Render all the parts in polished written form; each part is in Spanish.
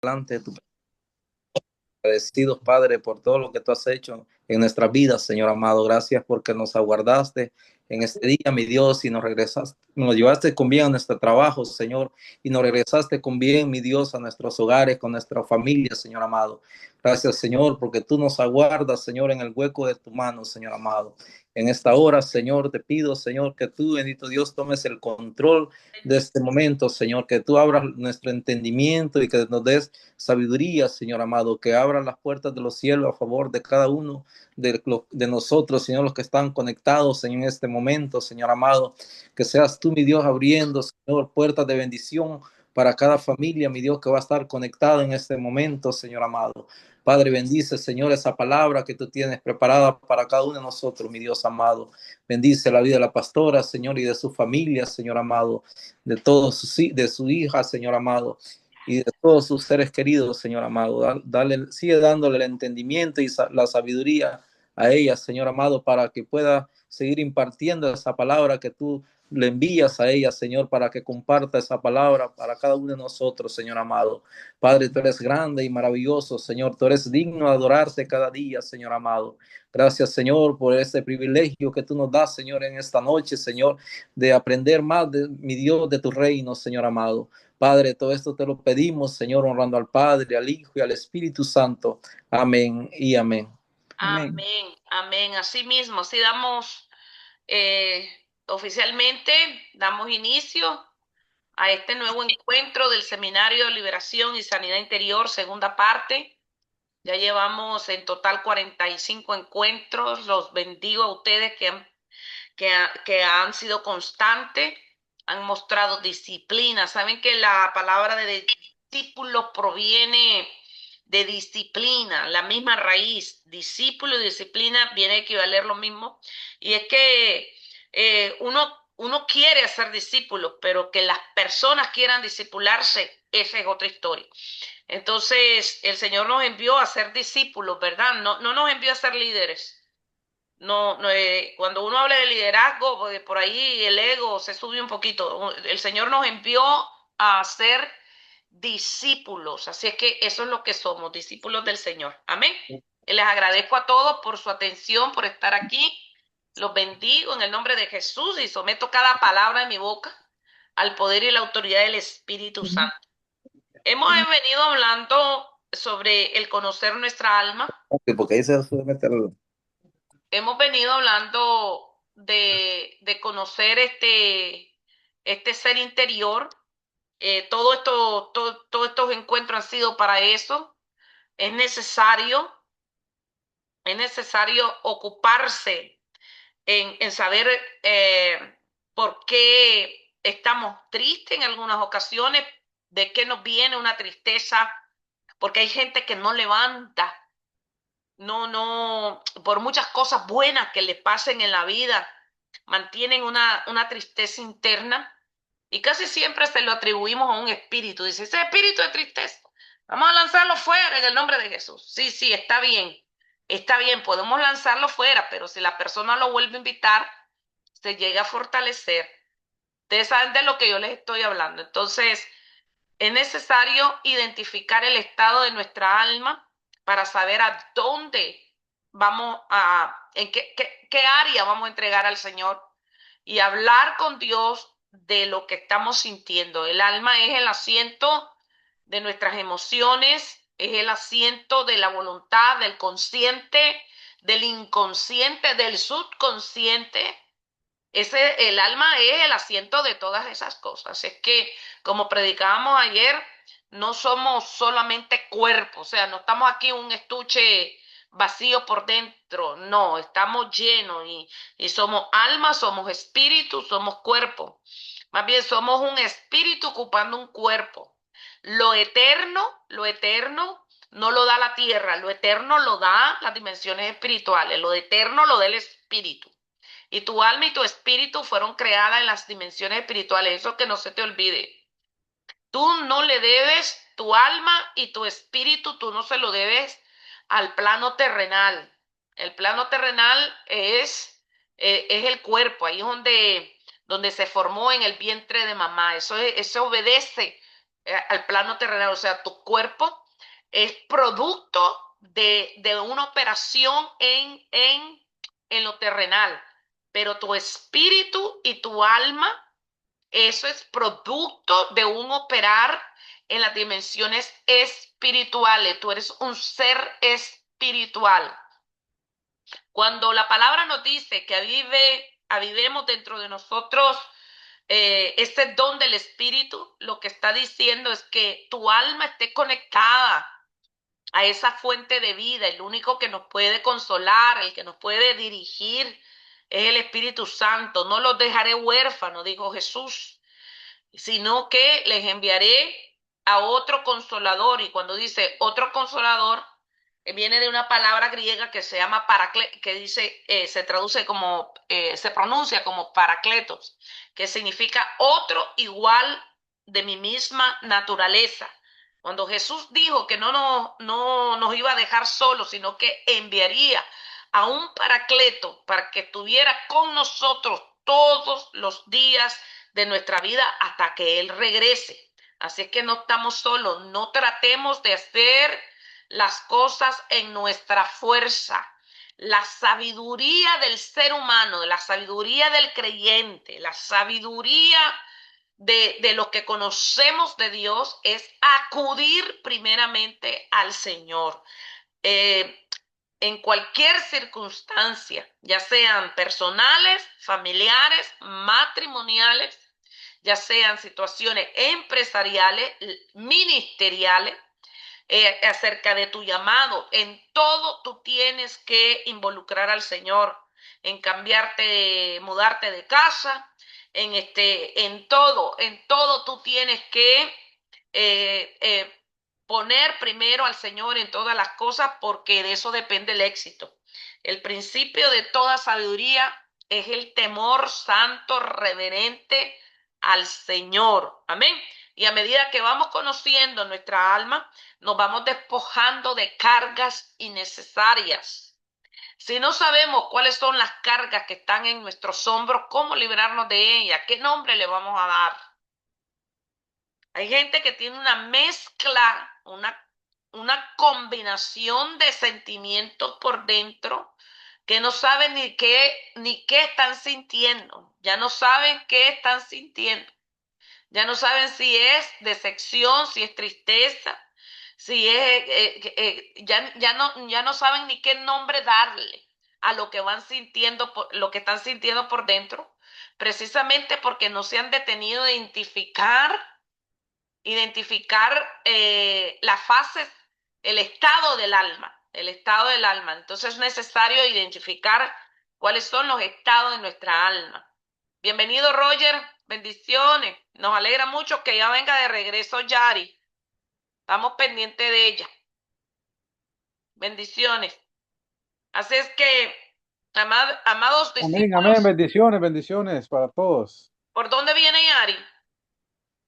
delante de tu agradecidos, Padre, por todo lo que tú has hecho en nuestras vidas, Señor amado. Gracias porque nos aguardaste en este día, mi Dios, y nos regresaste, nos llevaste con bien a nuestro trabajo, Señor, y nos regresaste con bien, mi Dios, a nuestros hogares, con nuestra familia, Señor amado. Gracias, Señor, porque tú nos aguardas, Señor, en el hueco de tu mano, Señor amado. En esta hora, Señor, te pido, Señor, que tú, bendito Dios, tomes el control de este momento, Señor, que tú abras nuestro entendimiento y que nos des sabiduría, Señor amado, que abra las puertas de los cielos a favor de cada uno de nosotros, Señor, los que están conectados en este momento, Señor amado, que seas tú, mi Dios, abriendo, Señor, puertas de bendición para cada familia, mi Dios, que va a estar conectada en este momento, Señor amado. Padre, bendice, Señor, esa palabra que tú tienes preparada para cada uno de nosotros, mi Dios amado. Bendice la vida de la pastora, Señor, y de su familia, Señor amado, de todos de su hija, Señor amado, y de todos sus seres queridos, Señor amado. Dale, sigue dándole el entendimiento y la sabiduría a ella, Señor amado, para que pueda seguir impartiendo esa palabra que tú le envías a ella, Señor, para que comparta esa palabra para cada uno de nosotros, Señor amado. Padre, tú eres grande y maravilloso, Señor. Tú eres digno de adorarte cada día, Señor amado. Gracias, Señor, por este privilegio que tú nos das, Señor, en esta noche, Señor, de aprender más de mi Dios, de tu reino, Señor amado. Padre, todo esto te lo pedimos, Señor, honrando al Padre, al Hijo y al Espíritu Santo. Amén y amén. Amén. Amén, amén. Así mismo, sí damos oficialmente, damos inicio a este nuevo encuentro del Seminario de Liberación y Sanidad Interior, segunda parte. Ya llevamos en total 45 encuentros. Los bendigo a ustedes que han sido constantes, han mostrado disciplina. Saben que la palabra de discípulo proviene de disciplina, la misma raíz, discípulo y disciplina viene a equivaler lo mismo. Y es que uno quiere ser discípulo, pero que las personas quieran discipularse, esa es otra historia. Entonces, el Señor nos envió a ser discípulos, ¿verdad? No nos envió a ser líderes. No, cuando uno habla de liderazgo, por ahí el ego se sube un poquito. El Señor nos envió a ser discípulos, así es que eso es lo que somos, discípulos del Señor. Amén. Les agradezco a todos por su atención, por estar aquí. Los bendigo en el nombre de Jesús y someto cada palabra de mi boca al poder y la autoridad del Espíritu Santo. Hemos venido hablando sobre el conocer nuestra alma. Porque ahí se suele meter. Hemos venido hablando de conocer este ser interior. Todos estos encuentros han sido para eso. Es necesario, es necesario ocuparse en saber por qué estamos tristes en algunas ocasiones, de qué nos viene una tristeza, porque hay gente que no levanta, por muchas cosas buenas que le pasen en la vida, mantienen una tristeza interna y casi siempre se lo atribuimos a un espíritu. Dice, ese espíritu de tristeza, vamos a lanzarlo fuera en el nombre de Jesús. Sí, sí, está bien, podemos lanzarlo fuera, pero si la persona lo vuelve a invitar, se llega a fortalecer. Ustedes saben de lo que yo les estoy hablando. Entonces, es necesario identificar el estado de nuestra alma para saber a dónde en qué área vamos a entregar al Señor y hablar con Dios de lo que estamos sintiendo. El alma es el asiento de nuestras emociones, es el asiento de la voluntad, del consciente, del inconsciente, del subconsciente. El alma es el asiento de todas esas cosas. Es que, como predicábamos ayer, no somos solamente cuerpo, o sea, no estamos aquí en un estuche vacío por dentro, no, estamos llenos y somos alma, somos espíritu, somos cuerpo. Más bien somos un espíritu ocupando un cuerpo. Lo eterno no lo da la tierra, lo eterno lo da las dimensiones espirituales, lo eterno lo da el espíritu. Y tu alma y tu espíritu fueron creadas en las dimensiones espirituales. Eso que no se te olvide. Tú no le debes tu alma y tu espíritu, tú no se lo debes al plano terrenal. El plano terrenal es el cuerpo, ahí es donde se formó en el vientre de mamá. Eso obedece al plano terrenal. O sea, tu cuerpo es producto de una operación en lo terrenal, pero tu espíritu y tu alma, eso es producto de un operar en las dimensiones espirituales. Tú eres un ser espiritual. Cuando la palabra nos dice que avivemos dentro de nosotros este don del Espíritu, lo que está diciendo es que tu alma esté conectada a esa fuente de vida. El único que nos puede consolar, el que nos puede dirigir, es el Espíritu Santo. No los dejaré huérfanos, dijo Jesús, sino que les enviaré a otro consolador. Y cuando dice otro consolador, viene de una palabra griega que se llama que dice, se traduce como, se pronuncia como paracletos, que significa otro igual de mi misma naturaleza. Cuando Jesús dijo que no nos iba a dejar solos, sino que enviaría a un paracleto para que estuviera con nosotros todos los días de nuestra vida hasta que Él regrese. Así es que no estamos solos, no tratemos de hacer las cosas en nuestra fuerza. La sabiduría del ser humano, la sabiduría del creyente, la sabiduría de lo que conocemos de Dios es acudir primeramente al Señor. En cualquier circunstancia, ya sean personales, familiares, matrimoniales, ya sean situaciones empresariales, ministeriales, acerca de tu llamado. En todo tú tienes que involucrar al Señor, en cambiarte, mudarte de casa, en todo tú tienes que poner primero al Señor en todas las cosas, porque de eso depende el éxito. El principio de toda sabiduría es el temor santo, reverente al Señor. Amén. Y a medida que vamos conociendo nuestra alma, nos vamos despojando de cargas innecesarias. Si no sabemos cuáles son las cargas que están en nuestros hombros, ¿cómo librarnos de ellas? ¿Qué nombre le vamos a dar? Hay gente que tiene una mezcla, una combinación de sentimientos por dentro que no saben ni qué están sintiendo. Ya no saben qué están sintiendo. Ya no saben si es decepción, si es tristeza, si es, ya no saben ni qué nombre darle a lo que van sintiendo, lo que están sintiendo por dentro, precisamente porque no se han detenido a identificar las fases, el estado del alma. Entonces es necesario identificar cuáles son los estados de nuestra alma. Bienvenido, Roger. Bendiciones. Nos alegra mucho que ya venga de regreso Yari. Estamos pendientes de ella. Bendiciones. Así es que, amados Amén, amén, discípulos, bendiciones, bendiciones para todos. ¿por dónde viene Yari?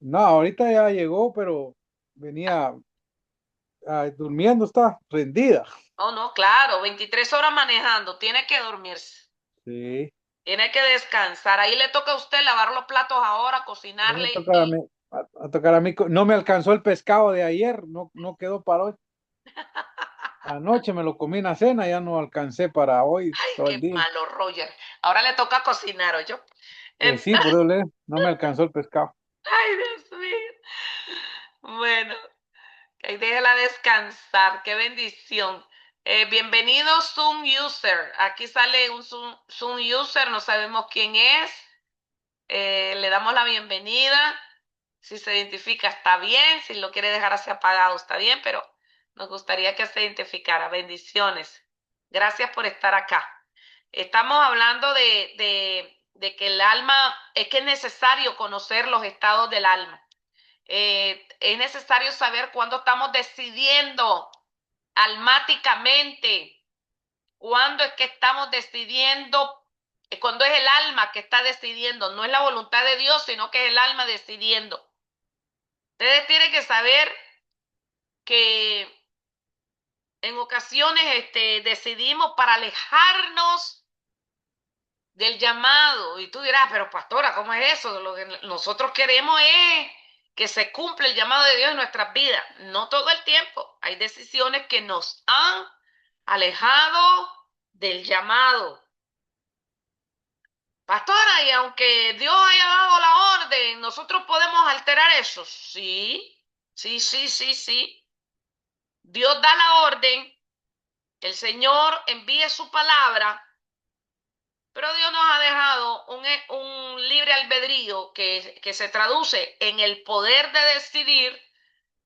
No, ahorita ya llegó, pero venía durmiendo, está rendida. Oh, no, claro, 23 horas manejando. Tiene que dormirse. Sí, Tiene que descansar. Ahí le toca a usted lavar los platos ahora, me va a cocinarle tocar a y mí, a tocar a mí. No me alcanzó el pescado de ayer, no quedó para hoy. Anoche me lo comí en la cena, ya no alcancé para hoy ay, todo el qué día. malo, Roger. Ahora le toca cocinar, ¿oyó? Sí, por eso no me alcanzó el pescado. Ay, Dios mío. Bueno, que déjela descansar. Qué bendición. Bienvenido Zoom User. Aquí sale un Zoom User, no sabemos quién es. Le damos la bienvenida. Si se identifica está bien, si lo quiere dejar así apagado está bien, pero nos gustaría que se identificara. Bendiciones. Gracias por estar acá. Estamos hablando de que el alma, es que es necesario conocer los estados del alma. Es necesario saber cuándo estamos decidiendo almáticamente, cuándo es que estamos decidiendo, cuándo es el alma que está decidiendo, no es la voluntad de Dios, sino que es el alma decidiendo. Ustedes tienen que saber que en ocasiones decidimos para alejarnos del llamado. Y tú dirás, pero pastora, ¿cómo es eso? Lo que nosotros queremos es que se cumple el llamado de Dios en nuestras vidas. No todo el tiempo. Hay decisiones que nos han alejado del llamado. Pastora, y aunque Dios haya dado la orden, ¿nosotros podemos alterar eso? Sí, sí, sí, sí, sí. Dios da la orden, el Señor envía su palabra, pero Dios nos ha dejado un libre albedrío que se traduce en el poder de decidir,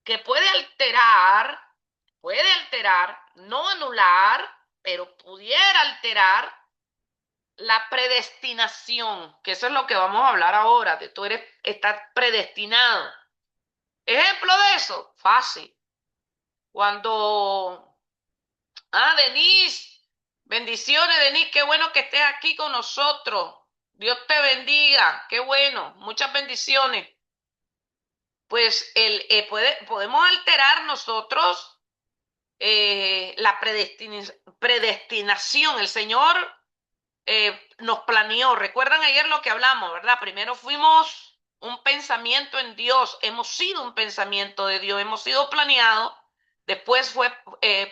que puede alterar, no anular, pero pudiera alterar la predestinación, que eso es lo que vamos a hablar ahora, de estás predestinado. Ejemplo de eso, fácil. Cuando, Denise, bendiciones, Denise, qué bueno que estés aquí con nosotros. Dios te bendiga, qué bueno, muchas bendiciones. Pues podemos alterar nosotros la predestinación. El Señor nos planeó. Recuerdan ayer lo que hablamos, ¿verdad? Primero fuimos un pensamiento en Dios, hemos sido un pensamiento de Dios, hemos sido planeados. Después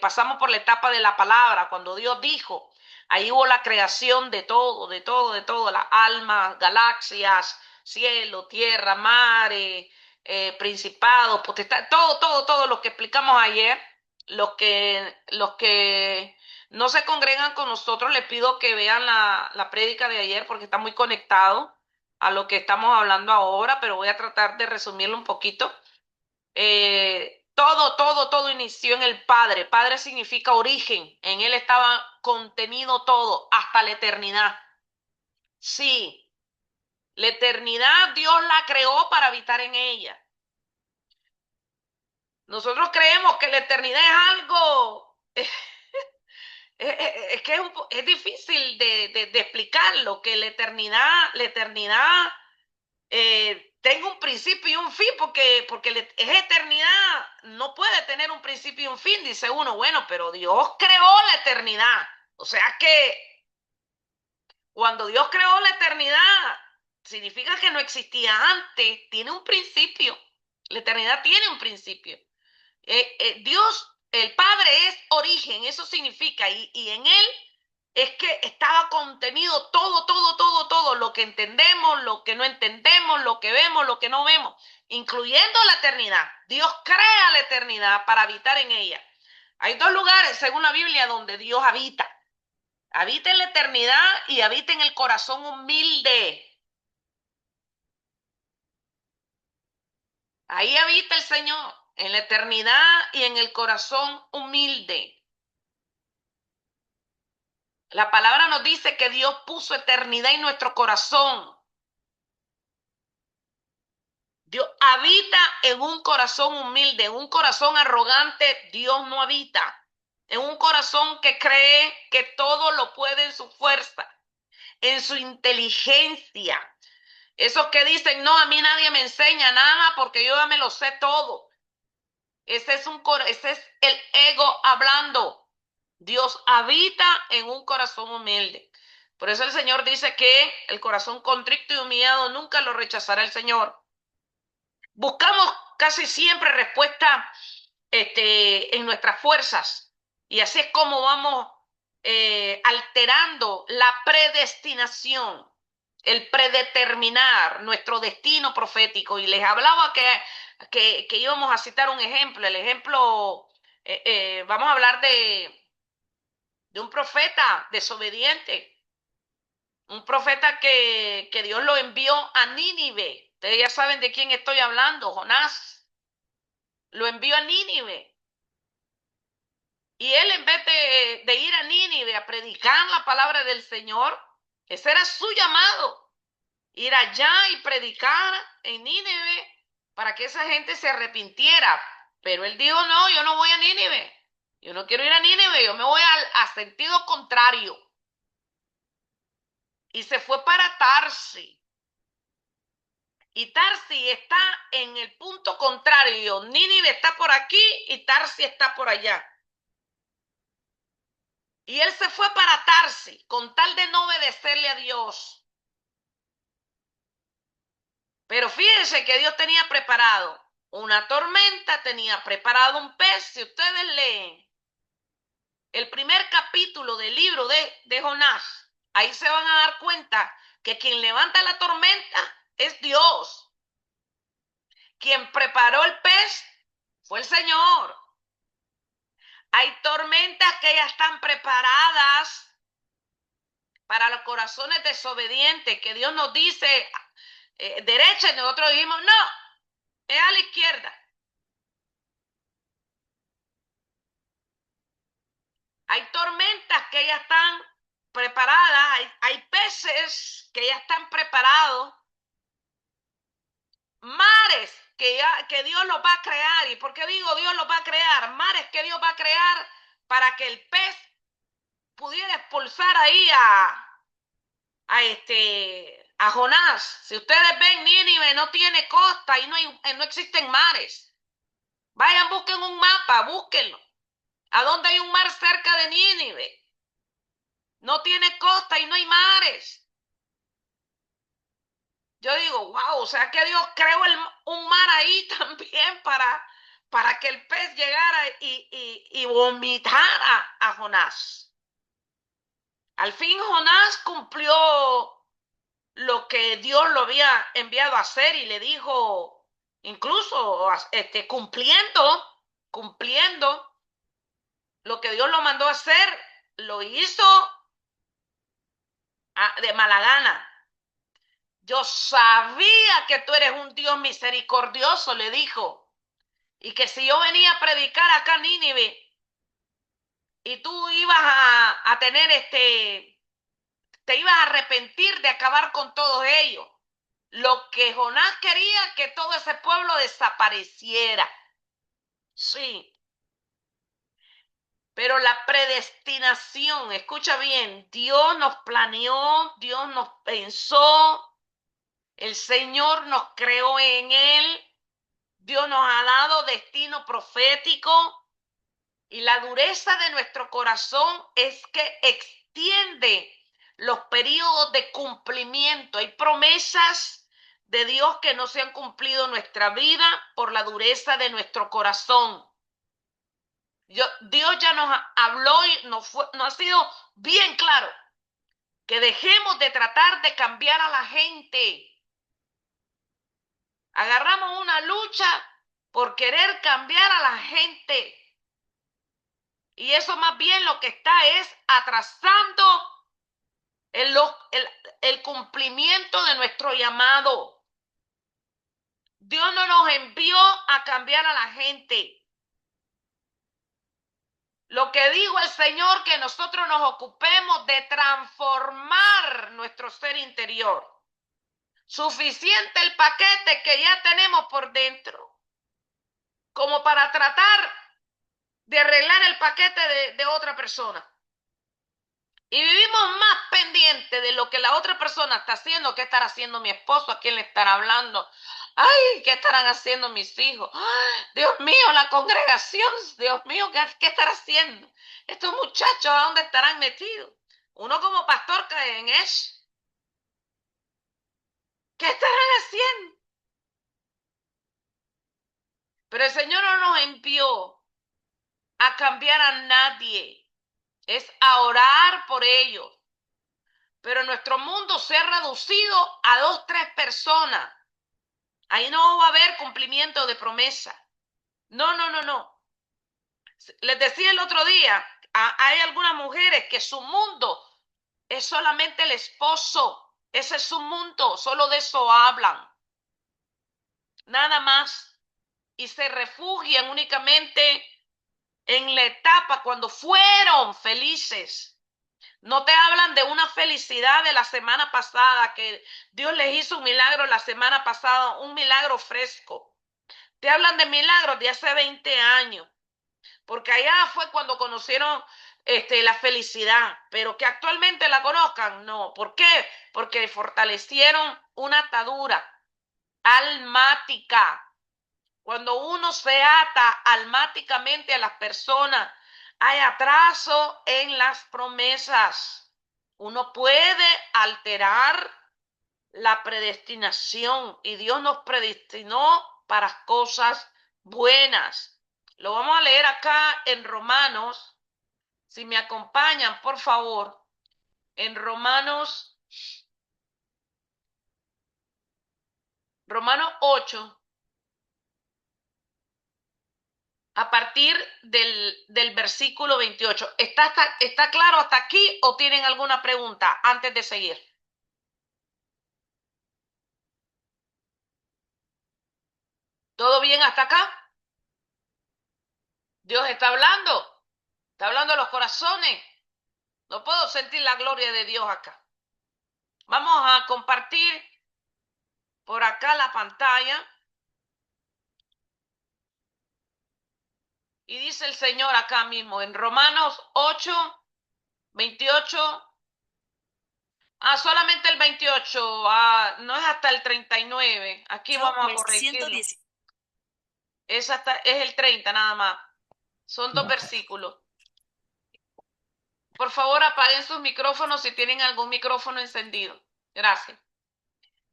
pasamos por la etapa de la palabra, cuando Dios dijo, ahí hubo la creación de todo, de todo, de todo, las almas, galaxias, cielo, tierra, mares, principados, potestad, todo, todo, todo lo que explicamos ayer. Los que no se congregan con nosotros, les pido que vean la prédica de ayer porque está muy conectado a lo que estamos hablando ahora, pero voy a tratar de resumirlo un poquito. Todo inició en el Padre. Padre significa origen. En Él estaba contenido todo, hasta la eternidad. Sí, la eternidad Dios la creó para habitar en ella. Nosotros creemos que la eternidad es algo... Es que es difícil de explicarlo, que la eternidad tenga un principio y un fin, porque es eternidad, no puede tener un principio y un fin, dice uno. Bueno, pero Dios creó la eternidad. O sea que cuando Dios creó la eternidad, significa que no existía antes, tiene un principio. La eternidad tiene un principio. Dios, el Padre es origen, eso significa, y en Él es que estaba contenido todo, todo, todo, todo, lo que entendemos, lo que no entendemos, lo que vemos, lo que no vemos, incluyendo la eternidad. Dios crea la eternidad para habitar en ella. Hay dos lugares, según la Biblia, donde Dios habita. Habita en la eternidad y habita en el corazón humilde. Ahí habita el Señor, en la eternidad y en el corazón humilde. La palabra nos dice que Dios puso eternidad en nuestro corazón. Dios habita en un corazón humilde, en un corazón arrogante. Dios no habita. En un corazón que cree que todo lo puede en su fuerza, en su inteligencia. Esos que dicen, no, a mí nadie me enseña nada porque yo ya me lo sé todo. Ese es el ego hablando. Dios habita en un corazón humilde. Por eso el Señor dice que el corazón contrito y humillado nunca lo rechazará el Señor. Buscamos casi siempre respuesta en nuestras fuerzas, y así es como vamos alterando la predestinación, el predeterminar nuestro destino profético. Y les hablaba que íbamos a citar un ejemplo. El ejemplo, vamos a hablar de un profeta desobediente, un profeta que Dios lo envió a Nínive. Ustedes ya saben de quién estoy hablando, Jonás. Lo envió a Nínive. Y él, en vez de ir a Nínive a predicar la palabra del Señor, ese era su llamado, ir allá y predicar en Nínive para que esa gente se arrepintiera. Pero él dijo, no, yo no voy a Nínive. Yo no quiero ir a Nínive, yo me voy a sentido contrario. Y se fue para Tarsis. Y Tarsis está en el punto contrario. Nínive está por aquí y Tarsis está por allá. Y él se fue para Tarsis con tal de no obedecerle a Dios. Pero fíjense que Dios tenía preparado una tormenta, tenía preparado un pez. Si ustedes leen el primer capítulo del libro de Jonás, ahí se van a dar cuenta que quien levanta la tormenta es Dios. Quien preparó el pez fue el Señor. Hay tormentas que ya están preparadas para los corazones desobedientes, que Dios nos dice derecha y nosotros dijimos no, es a la izquierda. Hay tormentas que ya están preparadas, hay peces que ya están preparados, mares que Dios los va a crear. ¿Y por qué digo Dios los va a crear? Mares que Dios va a crear para que el pez pudiera expulsar ahí a Jonás. Si ustedes ven, Nínive no tiene costa y no existen mares. Vayan, busquen un mapa, búsquenlo. ¿A dónde hay un mar cerca de Nínive? No tiene costa y no hay mares. Yo digo, wow, o sea que Dios creó un mar ahí también para que el pez llegara y vomitara a Jonás. Al fin Jonás cumplió lo que Dios lo había enviado a hacer y le dijo, incluso cumpliendo lo que Dios lo mandó a hacer, lo hizo de mala gana. Yo sabía que tú eres un Dios misericordioso, le dijo, y que si yo venía a predicar acá en Nínive y tú ibas a tener te ibas a arrepentir de acabar con todos ellos. Lo que Jonás quería, que todo ese pueblo desapareciera. Sí. Pero la predestinación, escucha bien, Dios nos planeó, Dios nos pensó, el Señor nos creó en Él, Dios nos ha dado destino profético y la dureza de nuestro corazón es que extiende los periodos de cumplimiento. Hay promesas de Dios que no se han cumplido en nuestra vida por la dureza de nuestro corazón. Dios ya nos habló y nos ha sido bien claro que dejemos de tratar de cambiar a la gente. Agarramos una lucha por querer cambiar a la gente. Y eso más bien lo que está es atrasando el cumplimiento de nuestro llamado. Dios no nos envió a cambiar a la gente. Lo que dijo el Señor, que nosotros nos ocupemos de transformar nuestro ser interior. Suficiente el paquete que ya tenemos por dentro, como para tratar de arreglar el paquete de otra persona. Y vivimos más pendientes de lo que la otra persona está haciendo. ¿Qué estará haciendo mi esposo? ¿A quién le estará hablando? Ay, ¿qué estarán haciendo mis hijos? Ay, Dios mío, la congregación. Dios mío, ¿qué estará haciendo? Estos muchachos, ¿a dónde estarán metidos? Uno como pastor cae en eso. ¿Qué estarán haciendo? Pero el Señor no nos envió a cambiar a nadie. Es a orar por ellos. Pero nuestro mundo se ha reducido a 2, 3 personas. Ahí no va a haber cumplimiento de promesa. No. Les decía el otro día, hay algunas mujeres que su mundo es solamente el esposo. Ese es su mundo, solo de eso hablan. Nada más. Y se refugian únicamente en la etapa cuando fueron felices. No te hablan de una felicidad de la semana pasada, que Dios les hizo un milagro la semana pasada, un milagro fresco. Te hablan de milagros de hace 20 años, porque allá fue cuando conocieron la felicidad, pero que actualmente la conozcan, no. ¿Por qué? Porque fortalecieron una atadura almática. Cuando uno se ata almáticamente a las personas, hay atraso en las promesas. Uno puede alterar la predestinación y Dios nos predestinó para cosas buenas. Lo vamos a leer acá en Romanos. Si me acompañan, por favor, en Romanos 8, a partir del versículo 28. ¿Está claro hasta aquí o tienen alguna pregunta antes de seguir? ¿Todo bien hasta acá? Dios está hablando a los corazones. No puedo sentir la gloria de Dios acá. Vamos a compartir por acá la pantalla. Y dice el Señor acá mismo en Romanos 8, 28. Solamente el 28. No es hasta el 39. Aquí vamos a corregirlo. Es el 30 nada más. Son 2 versículos. Por favor, apaguen sus micrófonos si tienen algún micrófono encendido. Gracias.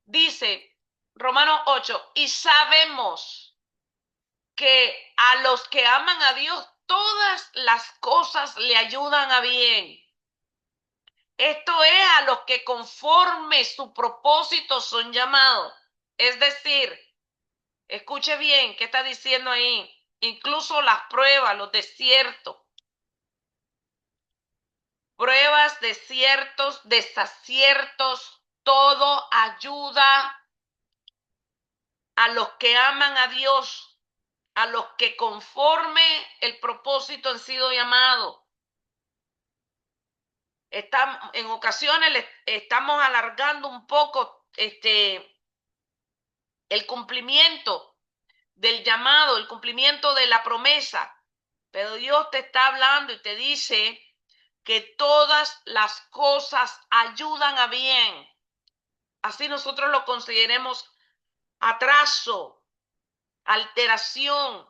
Dice Romanos 8, y sabemos que a los que aman a Dios, todas las cosas le ayudan a bien. Esto es a los que conforme su propósito son llamados. Es decir, escuche bien, ¿qué está diciendo ahí? Incluso las pruebas, los desiertos. Pruebas, desiertos, desaciertos, todo ayuda a los que aman a Dios, a los que conforme el propósito han sido llamados. En ocasiones estamos alargando un poco el cumplimiento del llamado, el cumplimiento de la promesa, pero Dios te está hablando y te dice que todas las cosas ayudan a bien. Así nosotros lo consideremos atraso, alteración,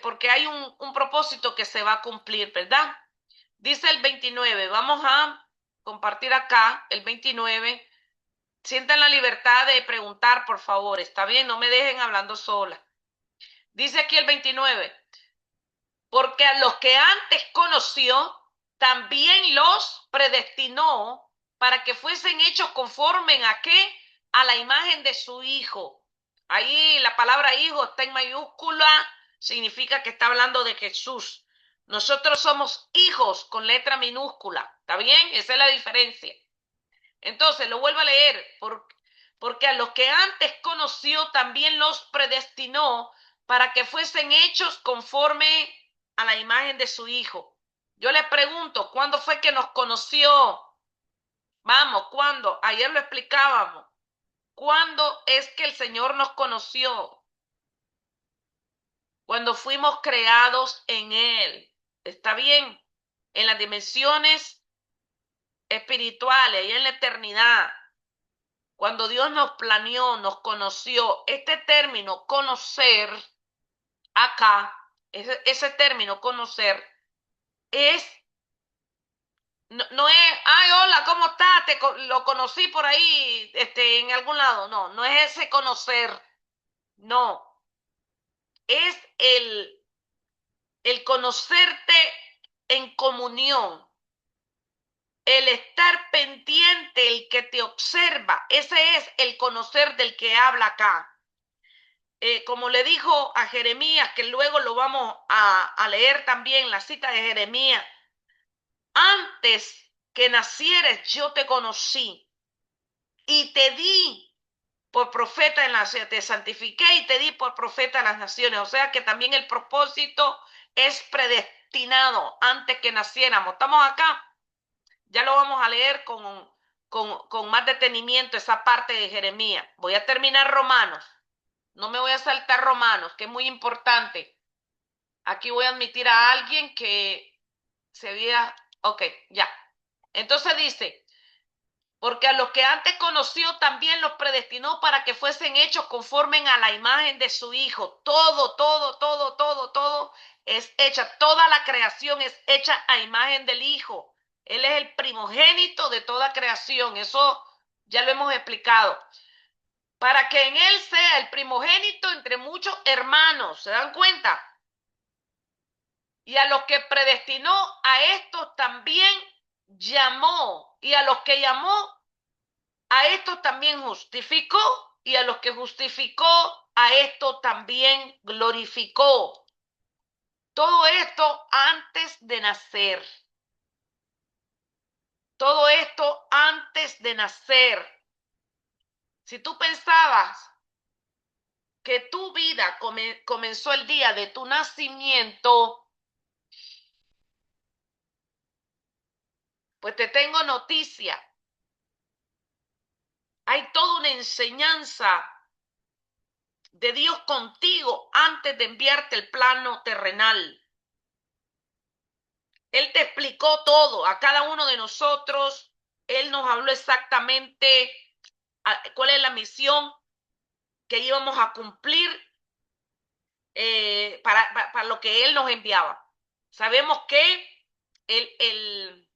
porque hay un propósito que se va a cumplir, ¿verdad? Dice el 29, vamos a compartir acá el 29. Sientan la libertad de preguntar, por favor, ¿está bien? No me dejen hablando sola. Dice aquí el 29, porque a los que antes conoció, también los predestinó para que fuesen hechos conforme a qué? A la imagen de su Hijo. Ahí la palabra hijo está en mayúscula, significa que está hablando de Jesús. Nosotros somos hijos con letra minúscula, ¿está bien? Esa es la diferencia. Entonces, lo vuelvo a leer, porque a los que antes conoció también los predestinó para que fuesen hechos conforme a la imagen de su Hijo. Yo les pregunto, ¿cuándo fue que nos conoció? Vamos, ¿cuándo? Ayer lo explicábamos. ¿Cuándo es que el Señor nos conoció? Cuando fuimos creados en Él. ¿Está bien? En las dimensiones espirituales y en la eternidad. Cuando Dios nos planeó, nos conoció, este término conocer, acá, ese término conocer, no es, ay, hola, ¿cómo estás? Lo conocí por ahí, en algún lado. No es ese conocer, no. Es el conocerte en comunión, el estar pendiente, el que te observa. Ese es el conocer del que habla acá. Como le dijo a Jeremías, que luego lo vamos a leer también, la cita de Jeremías, antes que nacieres yo te conocí y te di por profeta en las naciones, te santifiqué y te di por profeta en las naciones. O sea que también el propósito es predestinado antes que naciéramos. ¿Estamos acá? Ya lo vamos a leer con más detenimiento esa parte de Jeremías. Voy a terminar Romanos. No me voy a saltar Romanos, que es muy importante. Aquí voy a admitir a alguien que se había... Ok, ya. Entonces dice, porque a los que antes conoció también los predestinó para que fuesen hechos conforme a la imagen de su Hijo. Todo es hecha. Toda la creación es hecha a imagen del Hijo. Él es el primogénito de toda creación. Eso ya lo hemos explicado. Para que en Él sea el primogénito entre muchos hermanos. ¿Se dan cuenta? Y a los que predestinó, a estos también llamó. Y a los que llamó, a estos también justificó. Y a los que justificó, a estos también glorificó. Todo esto antes de nacer. Todo esto antes de nacer. Si tú pensabas que tu vida comenzó el día de tu nacimiento, pues te tengo noticia. Hay toda una enseñanza de Dios contigo antes de enviarte el plano terrenal. Él te explicó todo a cada uno de nosotros. Él nos habló exactamente cuál es la misión que íbamos a cumplir para lo que Él nos enviaba. Sabemos que el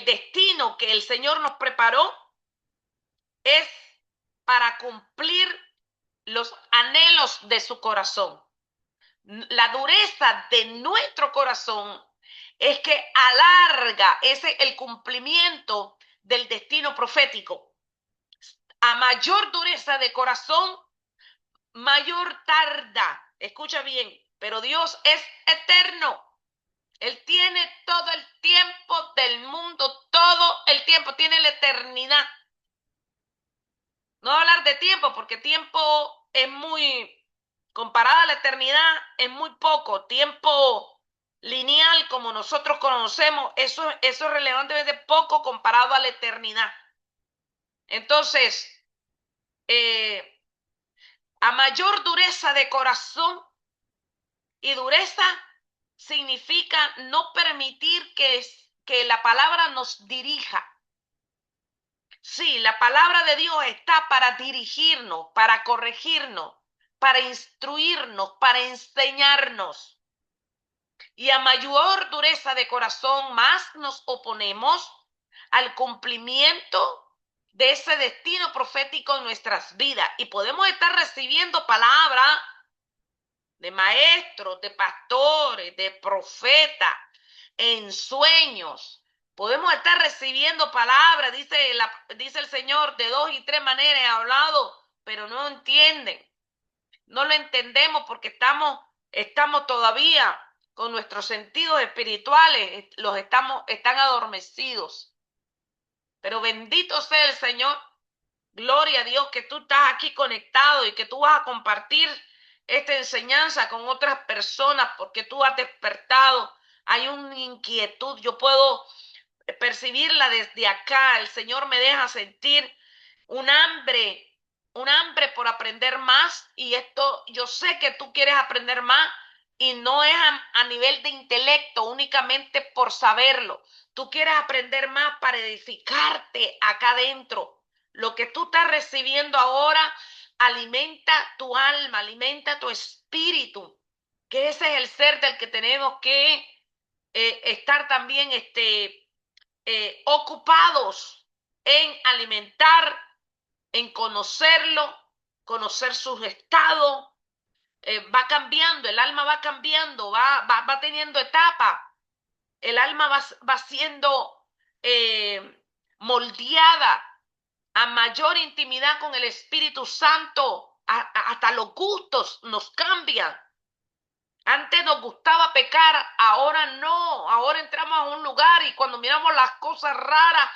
destino que el Señor nos preparó es para cumplir los anhelos de su corazón. La dureza de nuestro corazón es que alarga el cumplimiento del destino profético. A mayor dureza de corazón, mayor tarda. Escucha bien, pero Dios es eterno. Él tiene todo el tiempo del mundo, todo el tiempo, tiene la eternidad. No voy a hablar de tiempo, porque tiempo es muy, comparada a la eternidad, es muy poco. Tiempo lineal, como nosotros conocemos, eso es relevantemente poco comparado a la eternidad. Entonces, a mayor dureza de corazón, y dureza significa no permitir que la palabra nos dirija. Sí, la palabra de Dios está para dirigirnos, para corregirnos, para instruirnos, para enseñarnos. Y a mayor dureza de corazón, más nos oponemos al cumplimiento de ese destino profético en nuestras vidas. Y podemos estar recibiendo palabra de maestros, de pastores, de profetas, en sueños. Podemos estar recibiendo palabras, dice el Señor, de 2 y 3 maneras he hablado, pero no entienden. No lo entendemos porque estamos todavía con nuestros sentidos espirituales, están adormecidos. Pero bendito sea el Señor, gloria a Dios que tú estás aquí conectado y que tú vas a compartir esta enseñanza con otras personas porque tú has despertado. Hay una inquietud, yo puedo percibirla desde acá. El Señor me deja sentir un hambre por aprender más, y esto yo sé que tú quieres aprender más, y no es a nivel de intelecto únicamente por saberlo. Tú quieres aprender más para edificarte acá adentro. Lo que tú estás recibiendo ahora alimenta tu alma, alimenta tu espíritu, que ese es el ser del que tenemos que estar también ocupados en alimentar, en conocerlo, conocer sus estados. Va cambiando, el alma va cambiando, va teniendo etapas. El alma va siendo moldeada a mayor intimidad con el Espíritu Santo. Hasta los gustos nos cambian. Antes nos gustaba pecar, ahora no. Ahora entramos a un lugar y cuando miramos las cosas raras,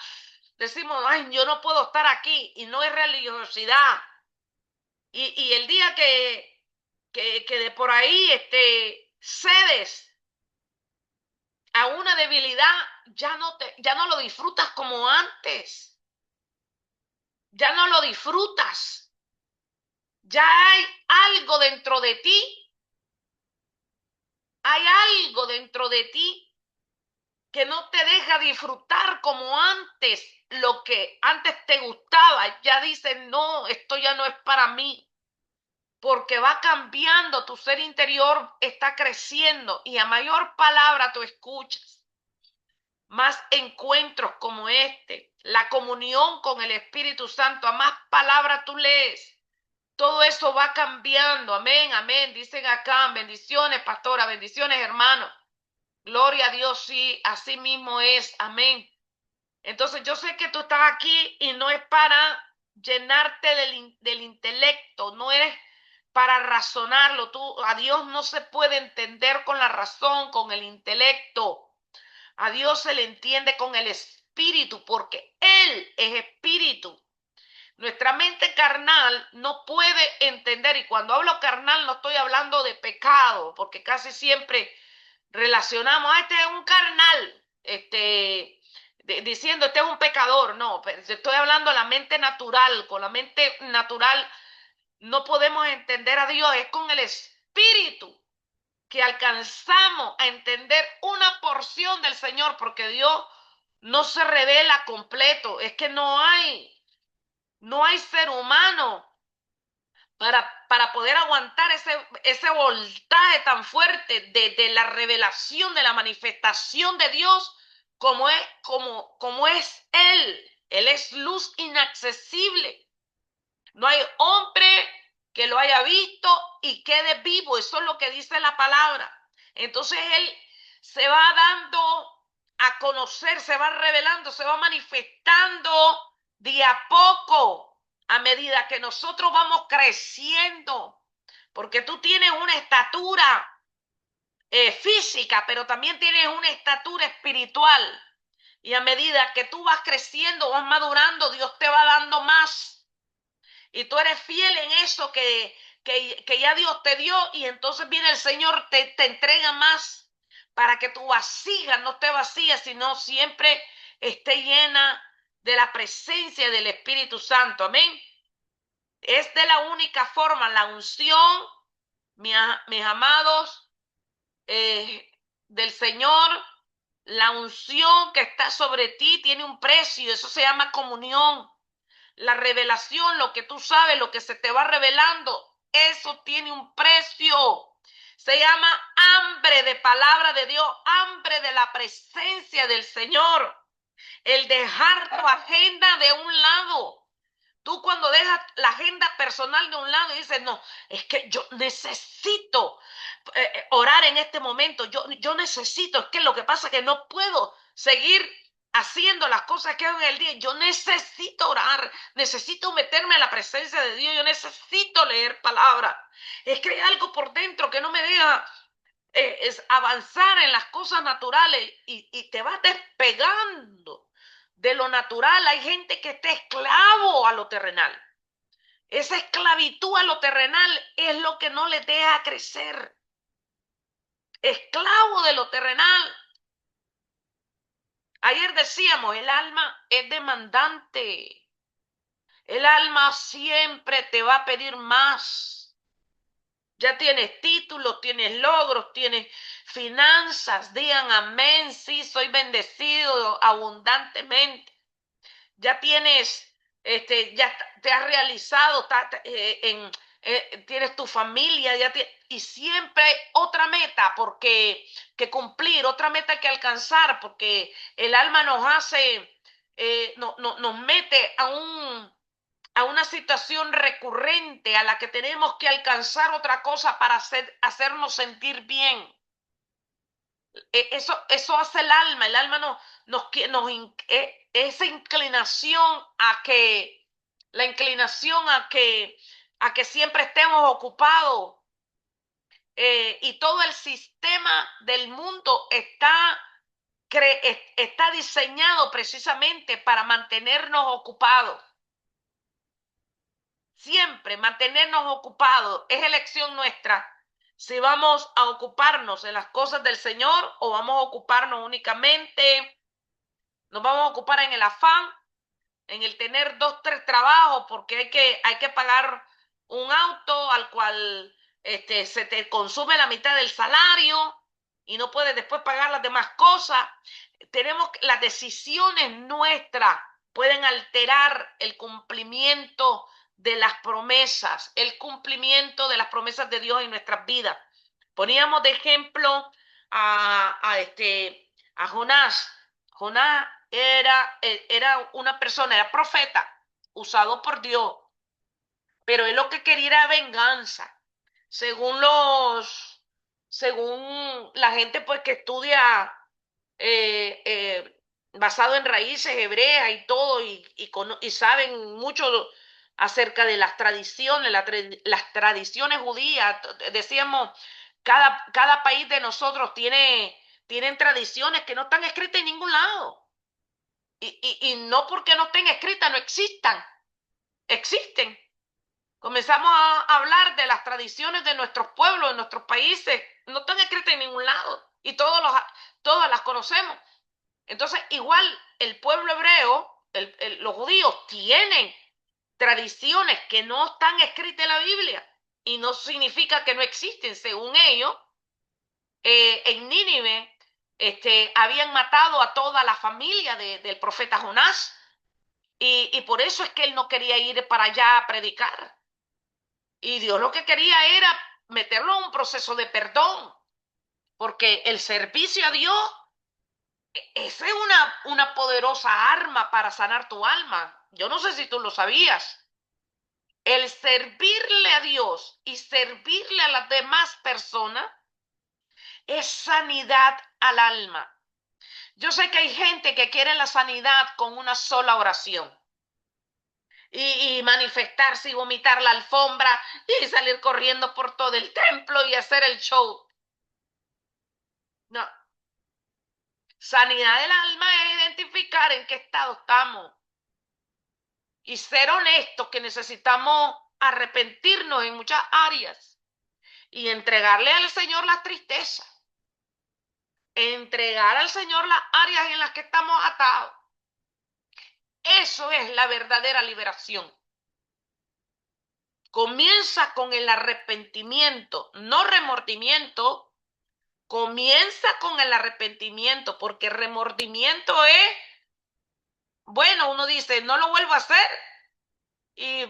decimos, ay, yo no puedo estar aquí. Y no es religiosidad. Y el día que de por ahí cedes a una debilidad, ya no lo disfrutas como antes. Ya no lo disfrutas. Ya hay algo dentro de ti. Hay algo dentro de ti que no te deja disfrutar como antes. Lo que antes te gustaba, ya dices, no, esto ya no es para mí. Porque va cambiando, tu ser interior está creciendo y a mayor palabra tú escuchas, más encuentros como este, la comunión con el Espíritu Santo, a más palabras tú lees, todo eso va cambiando. Amén, amén. Dicen acá, bendiciones, pastora, bendiciones, hermano. Gloria a Dios, sí, así mismo es. Amén. Entonces yo sé que tú estás aquí y no es para llenarte del intelecto, no es para razonarlo. A Dios no se puede entender con la razón, con el intelecto. A Dios se le entiende con el espíritu, porque Él es espíritu. Nuestra mente carnal no puede entender, y cuando hablo carnal no estoy hablando de pecado, porque casi siempre relacionamos, este es un carnal, diciendo este es un pecador. No, pero estoy hablando de la mente natural. Con la mente natural no podemos entender a Dios, es con el espíritu que alcanzamos a entender una porción del Señor, porque Dios no se revela completo. Es que no hay ser humano para poder aguantar ese voltaje tan fuerte de la revelación, de la manifestación de Dios, como es Él. Él es luz inaccesible. No hay hombre que lo haya visto y quede vivo. Eso es lo que dice la palabra. Entonces Él se va dando a conocer, se va revelando, se va manifestando de a poco a medida que nosotros vamos creciendo. Porque tú tienes una estatura física, pero también tienes una estatura espiritual. Y a medida que tú vas creciendo, vas madurando, Dios te va dando más. Y tú eres fiel en eso que ya Dios te dio, y entonces viene el Señor, te entrega más para que tu vasija no esté vacía, sino siempre esté llena de la presencia del Espíritu Santo. Amén. Es de la única forma, la unción, mis amados, del Señor, la unción que está sobre ti tiene un precio, eso se llama comunión. La revelación, lo que tú sabes, lo que se te va revelando, eso tiene un precio. Se llama hambre de palabra de Dios, hambre de la presencia del Señor. El dejar tu agenda de un lado. Tú cuando dejas la agenda personal de un lado y dices, no, es que yo necesito orar en este momento, yo necesito, es que lo que pasa es que no puedo seguir haciendo las cosas que hago en el día, yo necesito orar, necesito meterme a la presencia de Dios, yo necesito leer palabra. Es que hay algo por dentro que no me deja es avanzar en las cosas naturales, y te vas despegando de lo natural. Hay gente que está esclavo a lo terrenal. Esa esclavitud a lo terrenal es lo que no le deja crecer. Esclavo de lo terrenal. Ayer decíamos, el alma es demandante. El alma siempre te va a pedir más. Ya tienes títulos, tienes logros, tienes finanzas. Digan amén, sí, soy bendecido abundantemente. Ya tienes, ya te has realizado, tienes tu familia, y siempre otra meta que cumplir, otra meta que alcanzar, porque el alma nos hace, nos mete a una situación recurrente a la que tenemos que alcanzar otra cosa para hacernos sentir bien. Eso hace el alma esa inclinación a que siempre estemos ocupados, y todo el sistema del mundo está diseñado precisamente para mantenernos ocupados. Siempre mantenernos ocupados. Es elección nuestra si vamos a ocuparnos en las cosas del Señor o vamos a ocuparnos únicamente, nos vamos a ocupar en el afán, en el tener 2, 3 trabajos, porque hay que pagar un auto al cual se te consume la mitad del salario y no puedes después pagar las demás cosas. Las decisiones nuestras pueden alterar el cumplimiento de las promesas, el cumplimiento de las promesas de Dios en nuestras vidas. Poníamos de ejemplo a Jonás. Jonás era una persona, era profeta, usado por Dios, pero él lo que quería era venganza. Según según la gente pues que estudia basado en raíces hebreas y todo, y saben mucho acerca de las tradiciones, las tradiciones judías. Decíamos, cada país de nosotros tienen tradiciones que no están escritas en ningún lado. Y no porque no estén escritas, no existan, existen. Comenzamos a hablar de las tradiciones de nuestros pueblos, de nuestros países, no están escritas en ningún lado y todas las conocemos. Entonces, igual el pueblo hebreo, los judíos tienen tradiciones que no están escritas en la Biblia y no significa que no existen. Según ellos, en Nínive habían matado a toda la familia del profeta Jonás, y por eso es que él no quería ir para allá a predicar. Y Dios lo que quería era meterlo en un proceso de perdón, porque el servicio a Dios, esa es una poderosa arma para sanar tu alma. Yo no sé si tú lo sabías. El servirle a Dios y servirle a las demás personas es sanidad al alma. Yo sé que hay gente que quiere la sanidad con una sola oración. Y manifestarse y vomitar la alfombra y salir corriendo por todo el templo y hacer el show. No. Sanidad del alma es identificar en qué estado estamos y ser honestos que necesitamos arrepentirnos en muchas áreas y entregarle al Señor las tristezas, entregar al Señor las áreas en las que estamos atados. Eso es la verdadera liberación. Comienza con el arrepentimiento, no remordimiento. Comienza con el arrepentimiento, porque remordimiento es, bueno, uno dice, no lo vuelvo a hacer, y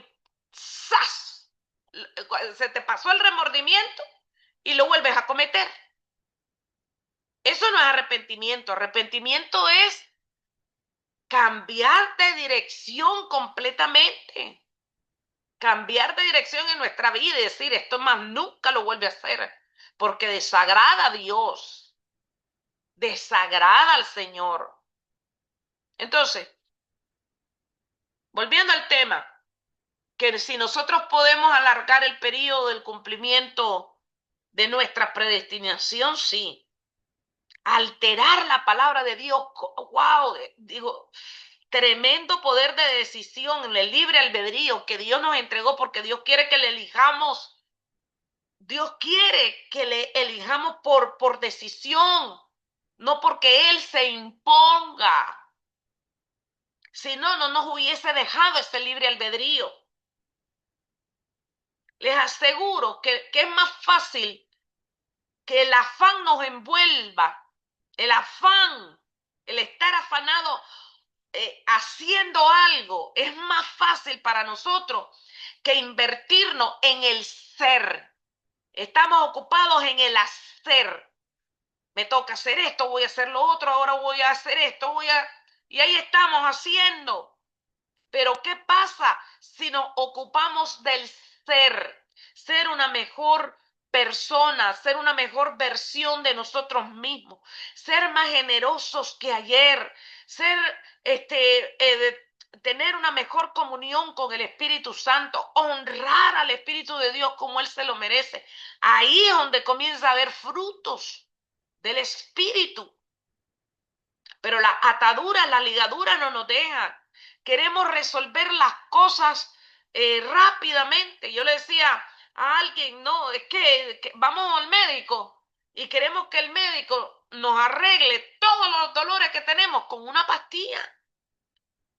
¡zas! Se te pasó el remordimiento y lo vuelves a cometer. Eso no es arrepentimiento. Arrepentimiento es cambiar de dirección completamente. Cambiar de dirección en nuestra vida y decir, esto más nunca lo vuelve a hacer, porque desagrada a Dios, desagrada al Señor. Entonces, volviendo al tema, que si nosotros podemos alargar el periodo del cumplimiento de nuestra predestinación, sí. Alterar la palabra de Dios, wow, digo, tremendo poder de decisión en el libre albedrío que Dios nos entregó, porque Dios quiere que le elijamos. Dios quiere que le elijamos por decisión, no porque Él se imponga. Si no, no nos hubiese dejado ese libre albedrío. Les aseguro que es más fácil que el afán nos envuelva, el afán, el estar afanado haciendo algo, es más fácil para nosotros que invertirnos en el ser. Estamos ocupados en el hacer. Me toca hacer esto, voy a hacer lo otro, ahora voy a hacer esto, y ahí estamos haciendo. Pero ¿qué pasa si nos ocupamos del ser? Ser una mejor persona, ser una mejor versión de nosotros mismos, ser más generosos que ayer, ser tener una mejor comunión con el Espíritu Santo, honrar al Espíritu de Dios como Él se lo merece. Ahí es donde comienza a haber frutos del Espíritu. Pero la atadura, la ligadura no nos dejan. Queremos resolver las cosas rápidamente. Yo le decía a alguien, no, es que vamos al médico y queremos que el médico nos arregle todos los dolores que tenemos con una pastilla.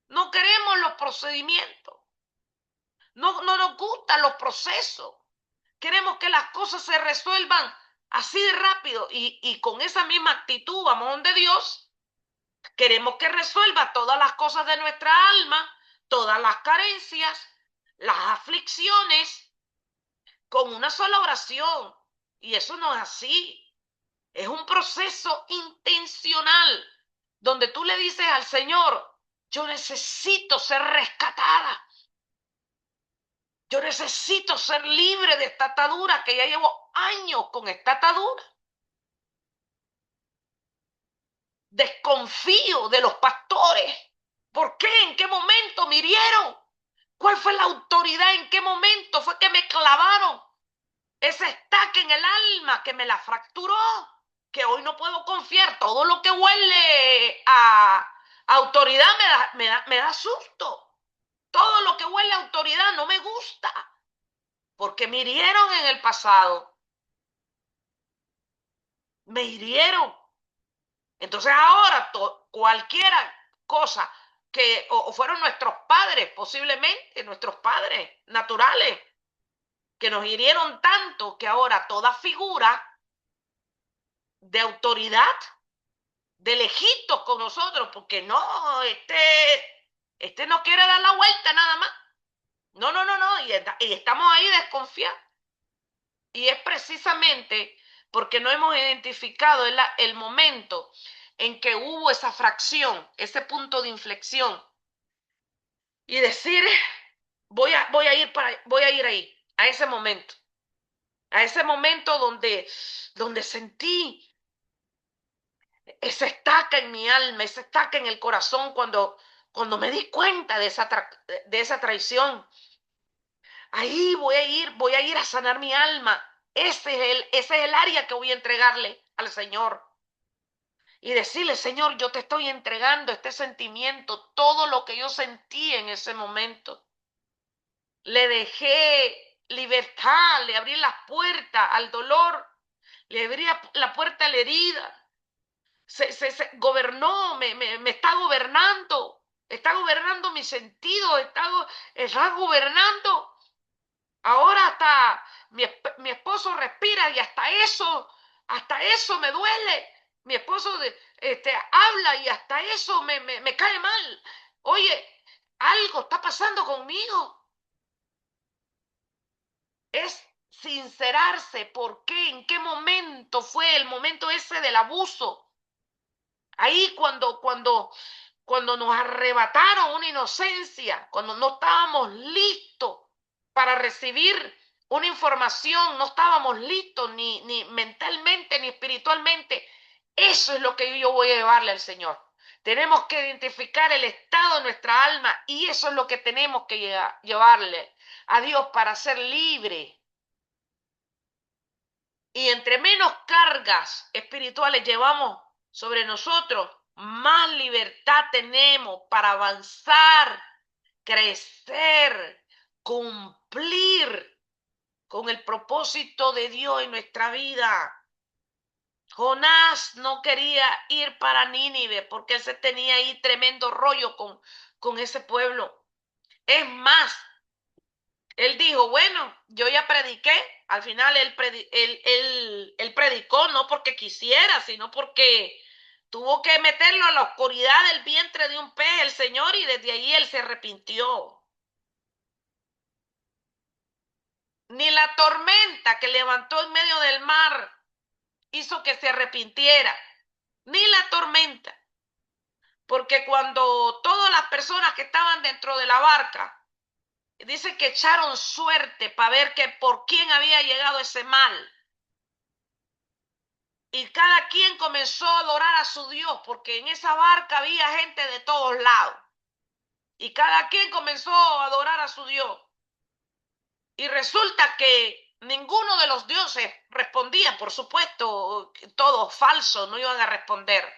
No queremos los procedimientos. No nos gustan los procesos. Queremos que las cosas se resuelvan así de rápido y con esa misma actitud vamos donde Dios. Queremos que resuelva todas las cosas de nuestra alma, todas las carencias, las aflicciones, con una sola oración. Y eso no es así. Es un proceso intencional donde tú le dices al Señor, yo necesito ser rescatada. Yo necesito ser libre de esta atadura, que ya llevo años con esta atadura. Desconfío de los pastores. ¿Por qué? ¿En qué momento me hirieron? ¿Cuál fue la autoridad? ¿En qué momento fue que me clavaron ese estaque en el alma que me la fracturó? Que hoy no puedo confiar. Todo lo que huele a autoridad me da susto. Todo lo que huele a autoridad no me gusta, porque me hirieron en el pasado. Me hirieron. Entonces ahora cualquiera cosa que o fueron nuestros padres, posiblemente nuestros padres naturales, que nos hirieron tanto que ahora toda figura de autoridad, de lejitos con nosotros, porque no, este no quiere dar la vuelta nada más. No, y estamos ahí desconfiados. Y es precisamente porque no hemos identificado el momento en que hubo esa fracción, ese punto de inflexión. Y decir, voy a ir ahí, a ese momento donde sentí esa estaca en mi alma, esa estaca en el corazón cuando me di cuenta de esa traición. Ahí voy a ir a sanar mi alma. Ese es el área que voy a entregarle al Señor. Y decirle, Señor, yo te estoy entregando este sentimiento, todo lo que yo sentí en ese momento. Le dejé libertad, le abrí la puerta al dolor, le abrí la puerta a la herida. Se gobernó, me está gobernando mi sentido, está gobernando. Ahora hasta mi esposo respira y hasta eso me duele. Mi esposo habla y hasta eso me cae mal. Oye, algo está pasando conmigo. Es sincerarse. ¿Por qué? ¿En qué momento fue el momento ese del abuso? Ahí cuando nos arrebataron una inocencia, cuando no estábamos listos para recibir una información, no estábamos listos ni mentalmente ni espiritualmente. Eso es lo que yo voy a llevarle al Señor. Tenemos que identificar el estado de nuestra alma y eso es lo que tenemos que llevarle a Dios para ser libre. Y entre menos cargas espirituales llevamos sobre nosotros, más libertad tenemos para avanzar, crecer, cumplir con el propósito de Dios en nuestra vida. Jonás no quería ir para Nínive porque él se tenía ahí tremendo rollo con ese pueblo. Es más, él dijo, bueno, yo ya prediqué. Al final él predicó no porque quisiera, sino porque tuvo que meterlo a la oscuridad del vientre de un pez el Señor y desde ahí él se arrepintió. Ni la tormenta que levantó en medio del mar hizo que se arrepintiera. Ni la tormenta. Porque cuando todas las personas que estaban dentro de la barca dice que echaron suerte para ver que por quién había llegado ese mal. Y cada quien comenzó a adorar a su Dios, porque en esa barca había gente de todos lados. Y cada quien comenzó a adorar a su Dios. Y resulta que ninguno de los dioses respondía, por supuesto, todos falsos, no iban a responder.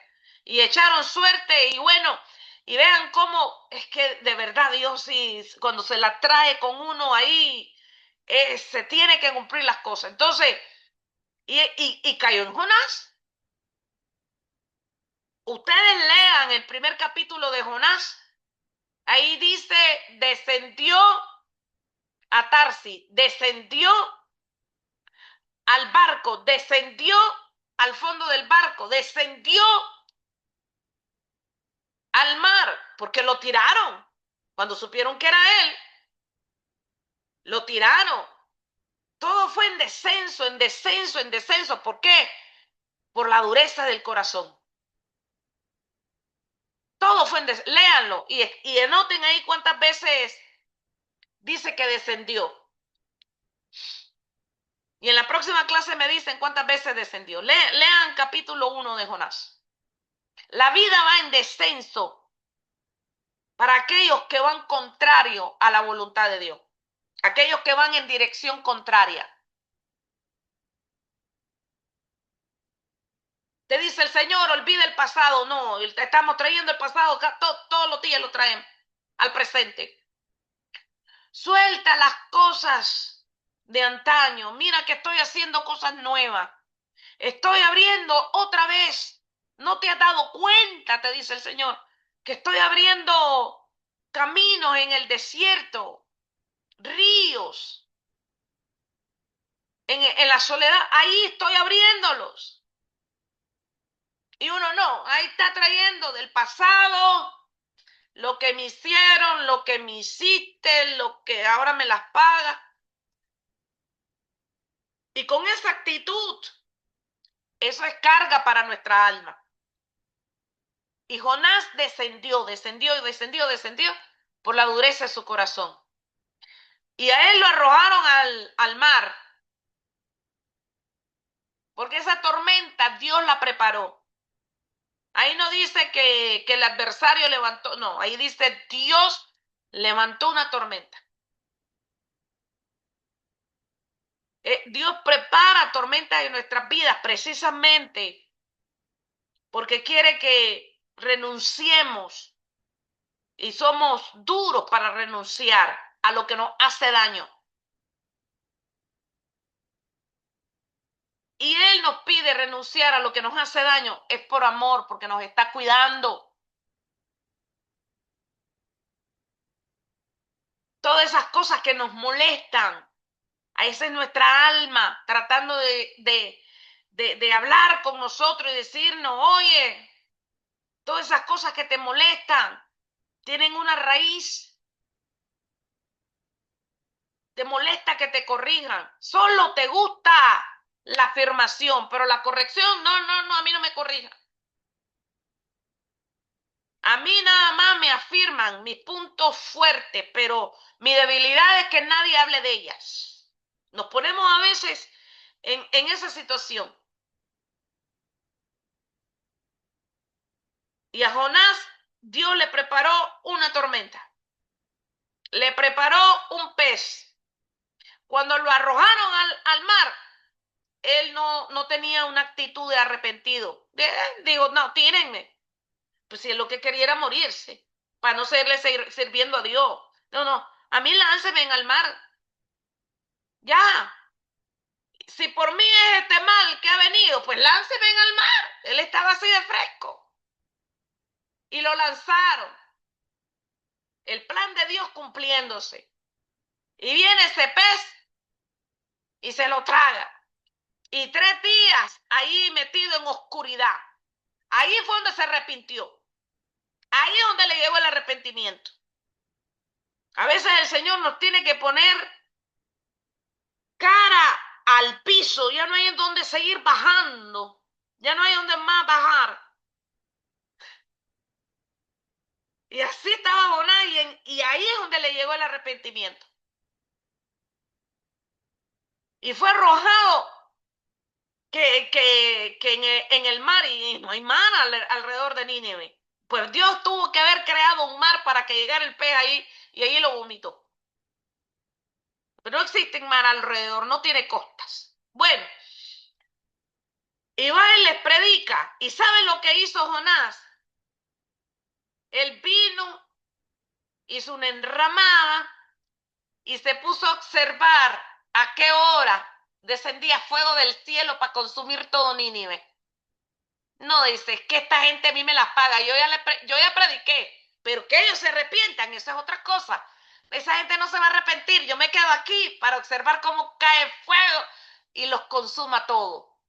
Y echaron suerte y bueno, y vean cómo es que de verdad Dios, cuando se la trae con uno ahí, se tiene que cumplir las cosas. Entonces, y cayó en Jonás. Ustedes lean el primer capítulo de Jonás. Ahí dice, descendió a Tarsis, descendió al barco, descendió al fondo del barco, descendió al mar, porque lo tiraron. Cuando supieron que era él, lo tiraron. Todo fue en descenso, en descenso, en descenso. ¿Por qué? Por la dureza del corazón. fue léanlo y anoten ahí cuántas veces dice que descendió. Y en la próxima clase me dicen cuántas veces descendió. Lean capítulo 1 de Jonás. La vida va en descenso para aquellos que van contrario a la voluntad de Dios. Aquellos que van en dirección contraria. Te dice el Señor, olvida el pasado. No, te estamos trayendo el pasado, todos los días lo traen al presente. Suelta las cosas de antaño. Mira que estoy haciendo cosas nuevas. Estoy abriendo otra vez. No te has dado cuenta, te dice el Señor, que estoy abriendo caminos en el desierto, ríos, en la soledad. Ahí estoy abriéndolos. Y uno no, ahí está trayendo del pasado lo que me hicieron, lo que me hiciste, lo que ahora me las paga. Y con esa actitud, eso es carga para nuestra alma. Y Jonás descendió por la dureza de su corazón. Y a él lo arrojaron al mar. Porque esa tormenta Dios la preparó. Ahí no dice que el adversario levantó, no, ahí dice Dios levantó una tormenta. Dios prepara tormentas en nuestras vidas precisamente porque quiere que renunciemos y somos duros para renunciar a lo que nos hace daño. Y Él nos pide renunciar a lo que nos hace daño, es por amor, porque nos está cuidando. Todas esas cosas que nos molestan, a esa es nuestra alma tratando de hablar con nosotros y decirnos, oye, todas esas cosas que te molestan tienen una raíz. Te molesta que te corrijan. Solo te gusta la afirmación, pero la corrección, no, a mí no me corrijan. A mí nada más me afirman mis puntos fuertes, pero mi debilidad es que nadie hable de ellas. Nos ponemos a veces en esa situación. Y a Jonás, Dios le preparó una tormenta. Le preparó un pez. Cuando lo arrojaron al mar, él no tenía una actitud de arrepentido. Digo, no, tírenme. Pues si es lo que quería era morirse, para no seguirle sirviendo a Dios. No, a mí lánceme en el mar. Ya. Si por mí es este mal que ha venido, pues lánceme en el mar. Él estaba así de fresco. Y lo lanzaron. El plan de Dios cumpliéndose. Y viene ese pez y se lo traga. Y 3 días ahí metido en oscuridad. Ahí fue donde se arrepintió. Ahí es donde le llegó el arrepentimiento. A veces el Señor nos tiene que poner cara al piso. Ya no hay en dónde seguir bajando. Ya no hay donde más bajar. Y así estaba Jonás y ahí es donde le llegó el arrepentimiento. Y fue arrojado que en el mar y no hay mar alrededor de Nínive. Pues Dios tuvo que haber creado un mar para que llegara el pez ahí y ahí lo vomitó. Pero no existe mar alrededor, no tiene costas. Bueno, y va y les predica. ¿Y saben lo que hizo Jonás? Él vino, hizo una enramada y se puso a observar a qué hora descendía fuego del cielo para consumir todo Nínive. No dice, que esta gente a mí me las paga, yo ya prediqué, pero que ellos se arrepientan, eso es otra cosa. Esa gente no se va a arrepentir, yo me quedo aquí para observar cómo cae fuego y los consuma todo.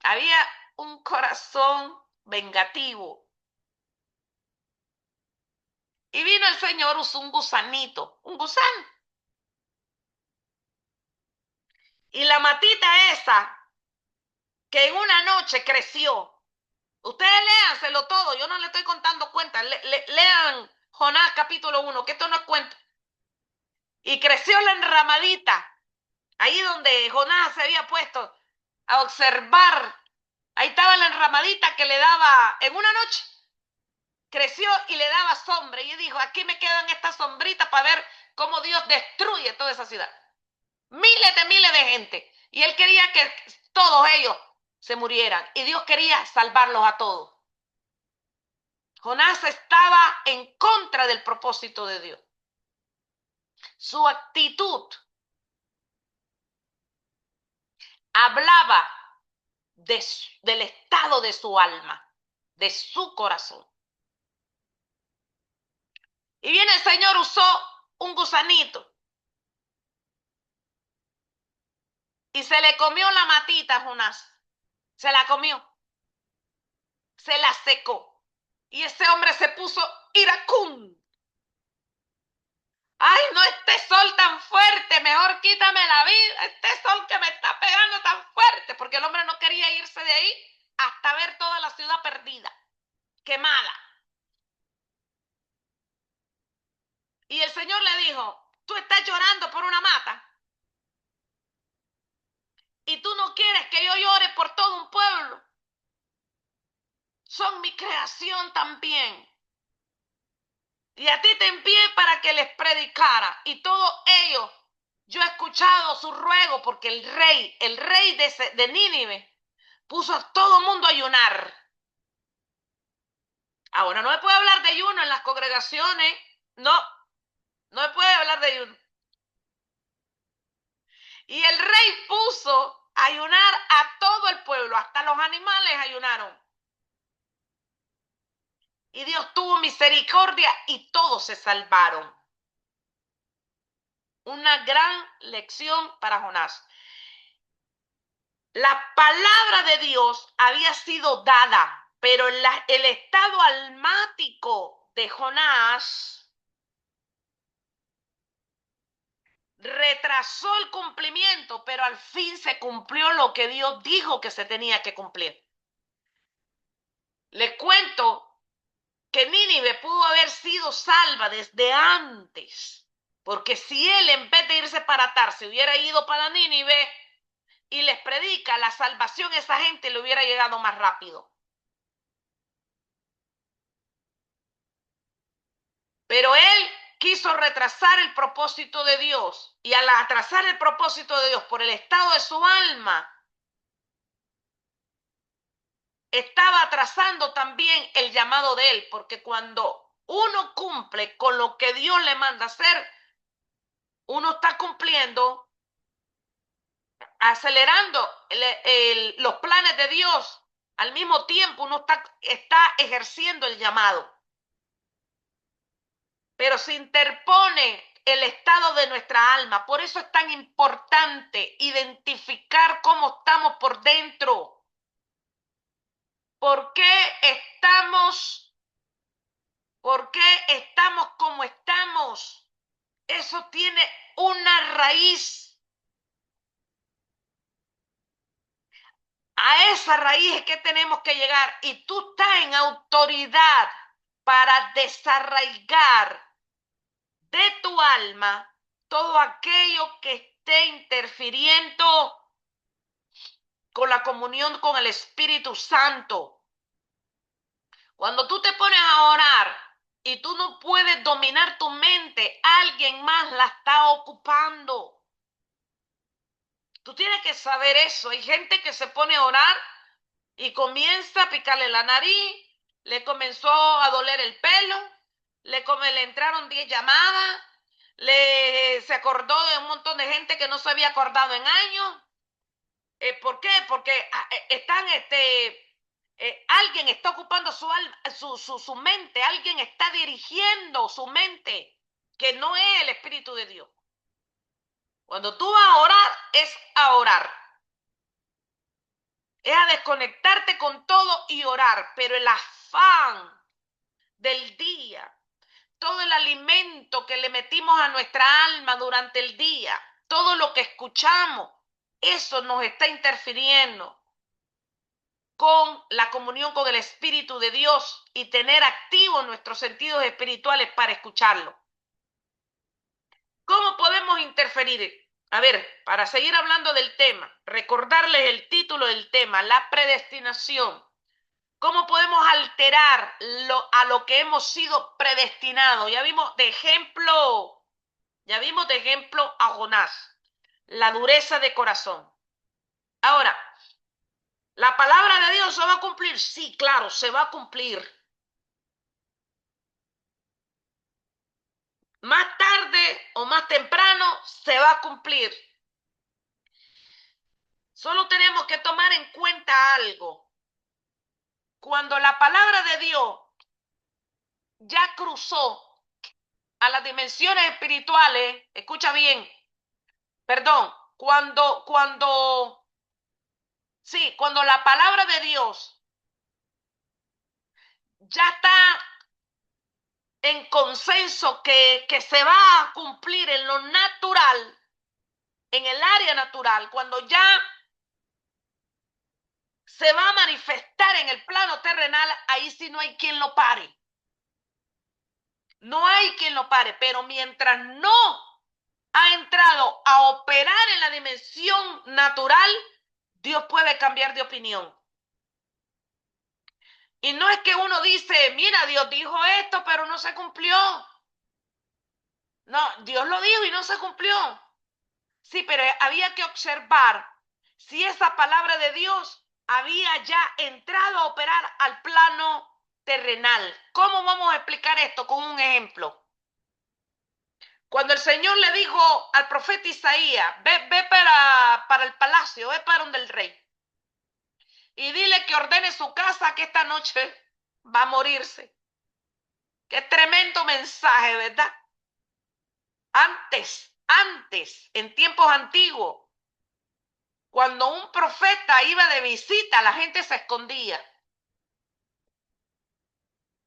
Había un corazón vengativo. Y vino el Señor, usó un gusanito, un gusano. Y la matita esa, que en una noche creció, Ustedes léanselo todo, yo no le estoy contando cuentas. Lean Jonás capítulo 1, que esto no es cuento. Y creció la enramadita, ahí donde Jonás se había puesto a observar. Ahí estaba la enramadita que le daba en una noche. Creció y le daba sombra. Y dijo, aquí me quedan estas sombritas para ver cómo Dios destruye toda esa ciudad. Miles de gente. Y él quería que todos ellos se murieran. Y Dios quería salvarlos a todos. Jonás estaba en contra del propósito de Dios. Su actitud hablaba del estado de su alma, de su corazón. Y viene el Señor, usó un gusanito y se le comió la matita a Jonás. Se la comió. Se la secó. Y ese hombre se puso iracundo. Ay, no, este sol tan fuerte, mejor quítame la vida. Este sol que me está pegando tan fuerte. Porque el hombre no quería irse de ahí hasta ver toda la ciudad perdida, quemada. Y el Señor le dijo, tú estás llorando por una mata. Y tú no quieres que yo llore por todo un pueblo. Son mi creación también. Y a ti te envié para que les predicara. Y todos ellos, yo he escuchado su ruego porque el rey de Nínive, puso a todo el mundo a ayunar. Ahora, no me puede hablar de ayuno en las congregaciones. No me puede hablar de ayuno. Y el rey puso a ayunar a todo el pueblo, hasta los animales ayunaron. Y Dios tuvo misericordia y todos se salvaron. Una gran lección para Jonás. La palabra de Dios había sido dada, pero el estado almático de Jonás retrasó el cumplimiento, pero al fin se cumplió lo que Dios dijo que se tenía que cumplir. Les cuento que Nínive pudo haber sido salva desde antes, porque si él en vez de irse para Tarse hubiera ido para Nínive y les predica la salvación, esa gente le hubiera llegado más rápido. Pero él quiso retrasar el propósito de Dios, y al atrasar el propósito de Dios por el estado de su alma, estaba atrasando también el llamado de él, porque cuando uno cumple con lo que Dios le manda hacer, uno está cumpliendo, acelerando los planes de Dios. Al mismo tiempo uno está ejerciendo el llamado. Pero se interpone el estado de nuestra alma. Por eso es tan importante identificar cómo estamos por dentro. ¿Por qué estamos como estamos? Eso tiene una raíz. A esa raíz es que tenemos que llegar, y tú estás en autoridad para desarraigar de tu alma todo aquello que esté interfiriendo con la comunión con el Espíritu Santo. Cuando tú te pones a orar y tú no puedes dominar tu mente, alguien más la está ocupando. Tú tienes que saber eso. Hay gente que se pone a orar y comienza a picarle la nariz, le comenzó a doler el pelo, le entraron 10 llamadas, se acordó de un montón de gente que no se había acordado en años. ¿Por qué? Porque alguien está ocupando su mente, alguien está dirigiendo su mente, que no es el Espíritu de Dios. Cuando tú vas a orar, es a orar. Es a desconectarte con todo y orar, pero el afán del día, todo el alimento que le metimos a nuestra alma durante el día, todo lo que escuchamos, eso nos está interfiriendo. con la comunión con el Espíritu de Dios y tener activos nuestros sentidos espirituales para escucharlo. ¿Cómo podemos interferir? A ver, para seguir hablando del tema, recordarles el título del tema, la predestinación. ¿Cómo podemos alterar a lo que hemos sido predestinados? Ya vimos de ejemplo a Jonás, la dureza de corazón. Ahora, ¿la palabra de Dios se va a cumplir? Sí, claro, se va a cumplir. Más tarde o más temprano se va a cumplir. Solo tenemos que tomar en cuenta algo. Cuando la palabra de Dios ya cruzó a las dimensiones espirituales, escucha bien, perdón, cuando la palabra de Dios ya está en consenso que se va a cumplir en lo natural, en el área natural, cuando ya se va a manifestar en el plano terrenal, ahí sí no hay quien lo pare. No hay quien lo pare, pero mientras no ha entrado a operar en la dimensión natural, Dios puede cambiar de opinión. Y no es que uno dice, mira, Dios dijo esto, pero no se cumplió. No, Dios lo dijo y no se cumplió. Sí, pero había que observar si esa palabra de Dios había ya entrado a operar al plano terrenal. ¿Cómo vamos a explicar esto? Con un ejemplo. Cuando el Señor le dijo al profeta Isaías, ve para el palacio, ve para donde el rey, y dile que ordene su casa que esta noche va a morirse. Qué tremendo mensaje, ¿verdad? Antes, en tiempos antiguos, cuando un profeta iba de visita, la gente se escondía.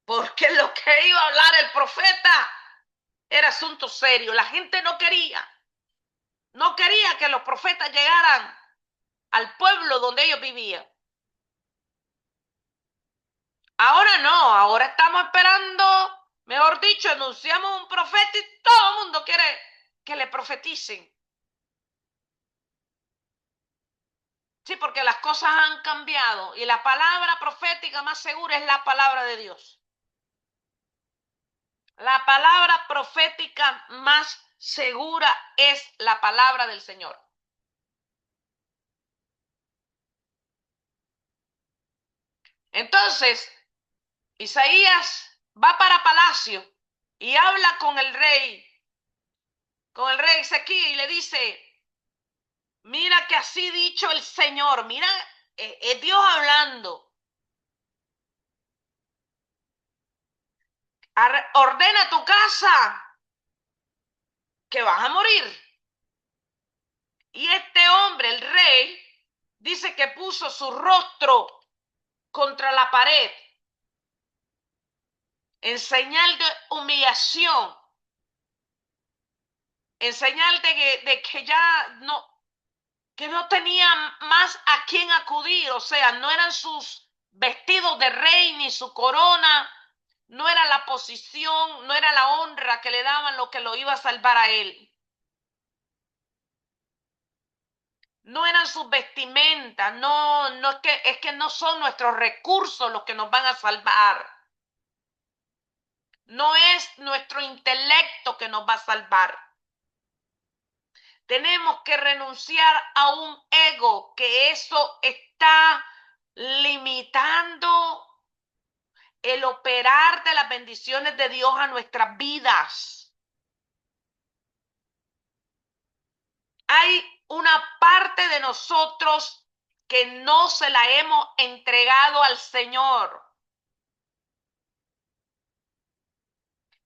Porque lo que iba a hablar el profeta era asunto serio. La gente no quería que los profetas llegaran al pueblo donde ellos vivían. Ahora no, ahora estamos esperando, mejor dicho, anunciamos un profeta y todo el mundo quiere que le profeticen. Sí, porque las cosas han cambiado y la palabra profética más segura es la palabra de Dios. La palabra profética más segura es la palabra del Señor. Entonces, Isaías va para palacio y habla con el rey Ezequiel y le dice, mira que así dicho el Señor, mira, es Dios hablando. Ordena tu casa que vas a morir. Y este hombre, el rey, dice que puso su rostro contra la pared en señal de humillación, en señal de que ya no tenía más a quién acudir, o sea, no eran sus vestidos de rey ni su corona, no era la posición, no era la honra que le daban lo que lo iba a salvar a él. No eran sus vestimentas, no es que no son nuestros recursos los que nos van a salvar. No es nuestro intelecto que nos va a salvar. Tenemos que renunciar a un ego, que eso está limitando el operar de las bendiciones de Dios a nuestras vidas. Hay una parte de nosotros que no se la hemos entregado al Señor.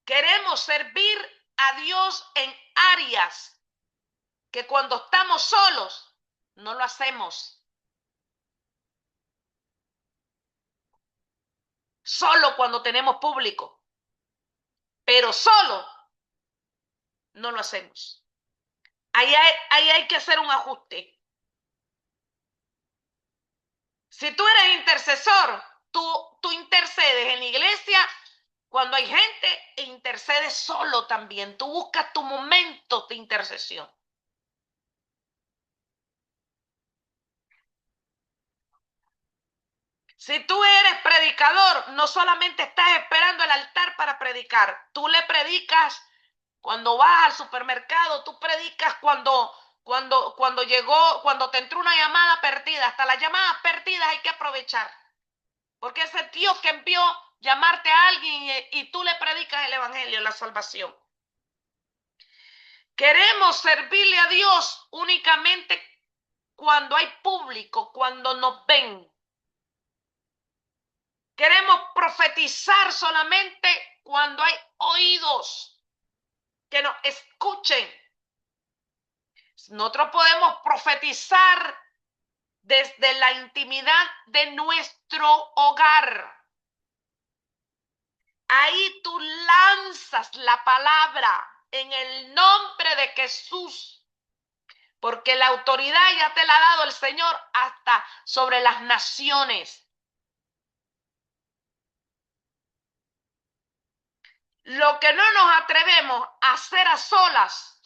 Queremos servir a Dios en áreas que cuando estamos solos no lo hacemos. Solo cuando tenemos público, pero solo no lo hacemos. Ahí hay que hacer un ajuste. Si tú eres intercesor, tú intercedes en la iglesia cuando hay gente e intercedes solo también. Tú buscas tu momento de intercesión. Si tú eres predicador, no solamente estás esperando el altar para predicar, tú le predicas cuando vas al supermercado, tú predicas cuando te entró una llamada perdida. Hasta las llamadas perdidas hay que aprovechar, porque es el Dios que envió llamarte a alguien y tú le predicas el evangelio, la salvación. Queremos servirle a Dios únicamente cuando hay público, cuando nos ven. Queremos profetizar solamente cuando hay oídos que nos escuchen. Nosotros podemos profetizar desde la intimidad de nuestro hogar. Ahí tú lanzas la palabra en el nombre de Jesús, porque la autoridad ya te la ha dado el Señor hasta sobre las naciones. Lo que no nos atrevemos a hacer a solas,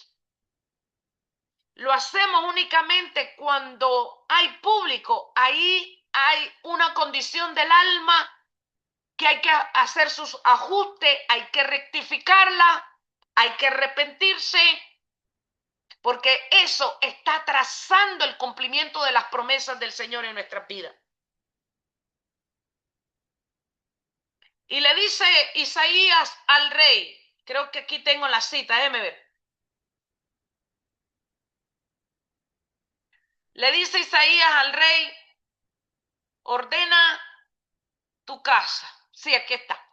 lo hacemos únicamente cuando hay público. Ahí hay una condición del alma que hay que hacer sus ajustes, hay que rectificarla, hay que arrepentirse, porque eso está trazando el cumplimiento de las promesas del Señor en nuestras vidas. Y le dice Isaías al rey, creo que aquí tengo la cita, déjeme ver. Le dice Isaías al rey, ordena tu casa. Sí, aquí está.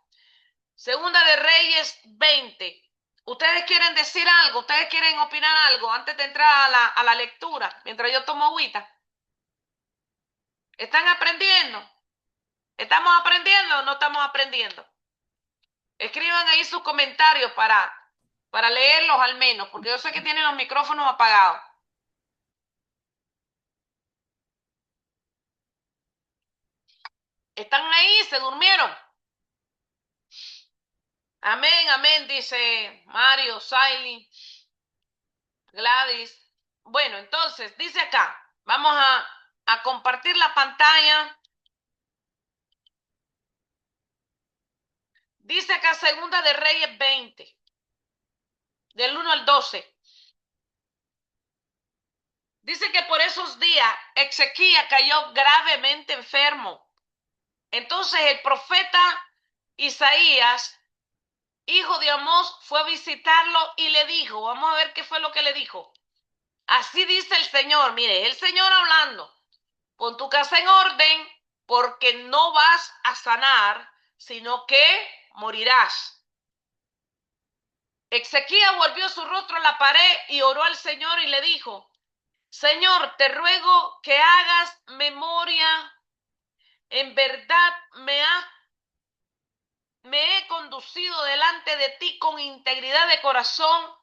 Segunda de Reyes 20. ¿Ustedes quieren decir algo? ¿Ustedes quieren opinar algo antes de entrar a la lectura? Mientras yo tomo agüita. ¿Están aprendiendo? ¿Estamos aprendiendo o no estamos aprendiendo? Escriban ahí sus comentarios para leerlos al menos, porque yo sé que tienen los micrófonos apagados. ¿Están ahí? ¿Se durmieron? Amén, amén, dice Mario, Saily, Gladys. Bueno, entonces, dice acá, vamos a compartir la pantalla. Dice acá Segunda de Reyes 20, del 1 al 12. Dice que por esos días Ezequías cayó gravemente enfermo. Entonces el profeta Isaías, hijo de Amós, fue a visitarlo y le dijo, vamos a ver qué fue lo que le dijo. Así dice el Señor, mire, el Señor hablando, pon tu casa en orden porque no vas a sanar, sino que morirás. Ezequías volvió su rostro a la pared y oró al Señor y le dijo, Señor, te ruego que hagas memoria. En verdad me he conducido delante de ti con integridad de corazón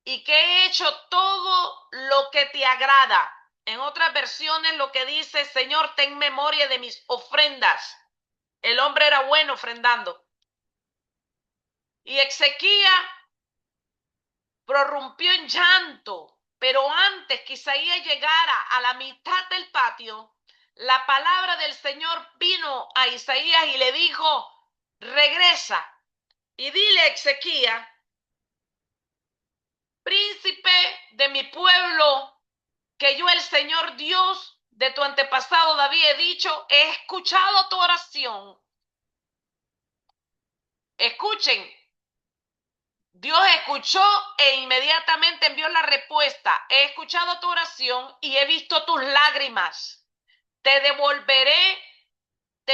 y que he hecho todo lo que te agrada. En otras versiones lo que dice, Señor, ten memoria de mis ofrendas. El hombre era bueno ofrendando. Y Ezequías prorrumpió en llanto, pero antes que Isaías llegara a la mitad del patio, la palabra del Señor vino a Isaías y le dijo, regresa y dile a Ezequías, príncipe de mi pueblo, que yo el Señor Dios de tu antepasado David he dicho, he escuchado tu oración. Escuchen, Dios escuchó e inmediatamente envió la respuesta. He escuchado tu oración y he visto tus lágrimas. Te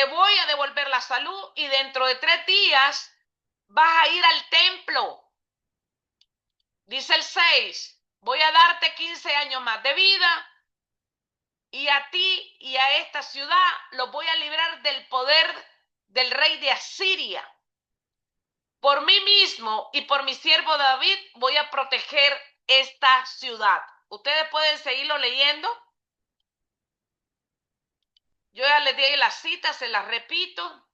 voy a devolver la salud y dentro de 3 días vas a ir al templo. Dice el 6, voy a darte 15 años más de vida y a ti y a esta ciudad los voy a librar del poder del rey de Asiria. Por mí mismo y por mi siervo David voy a proteger esta ciudad. Ustedes pueden seguirlo leyendo. Yo ya les di la cita, se las repito.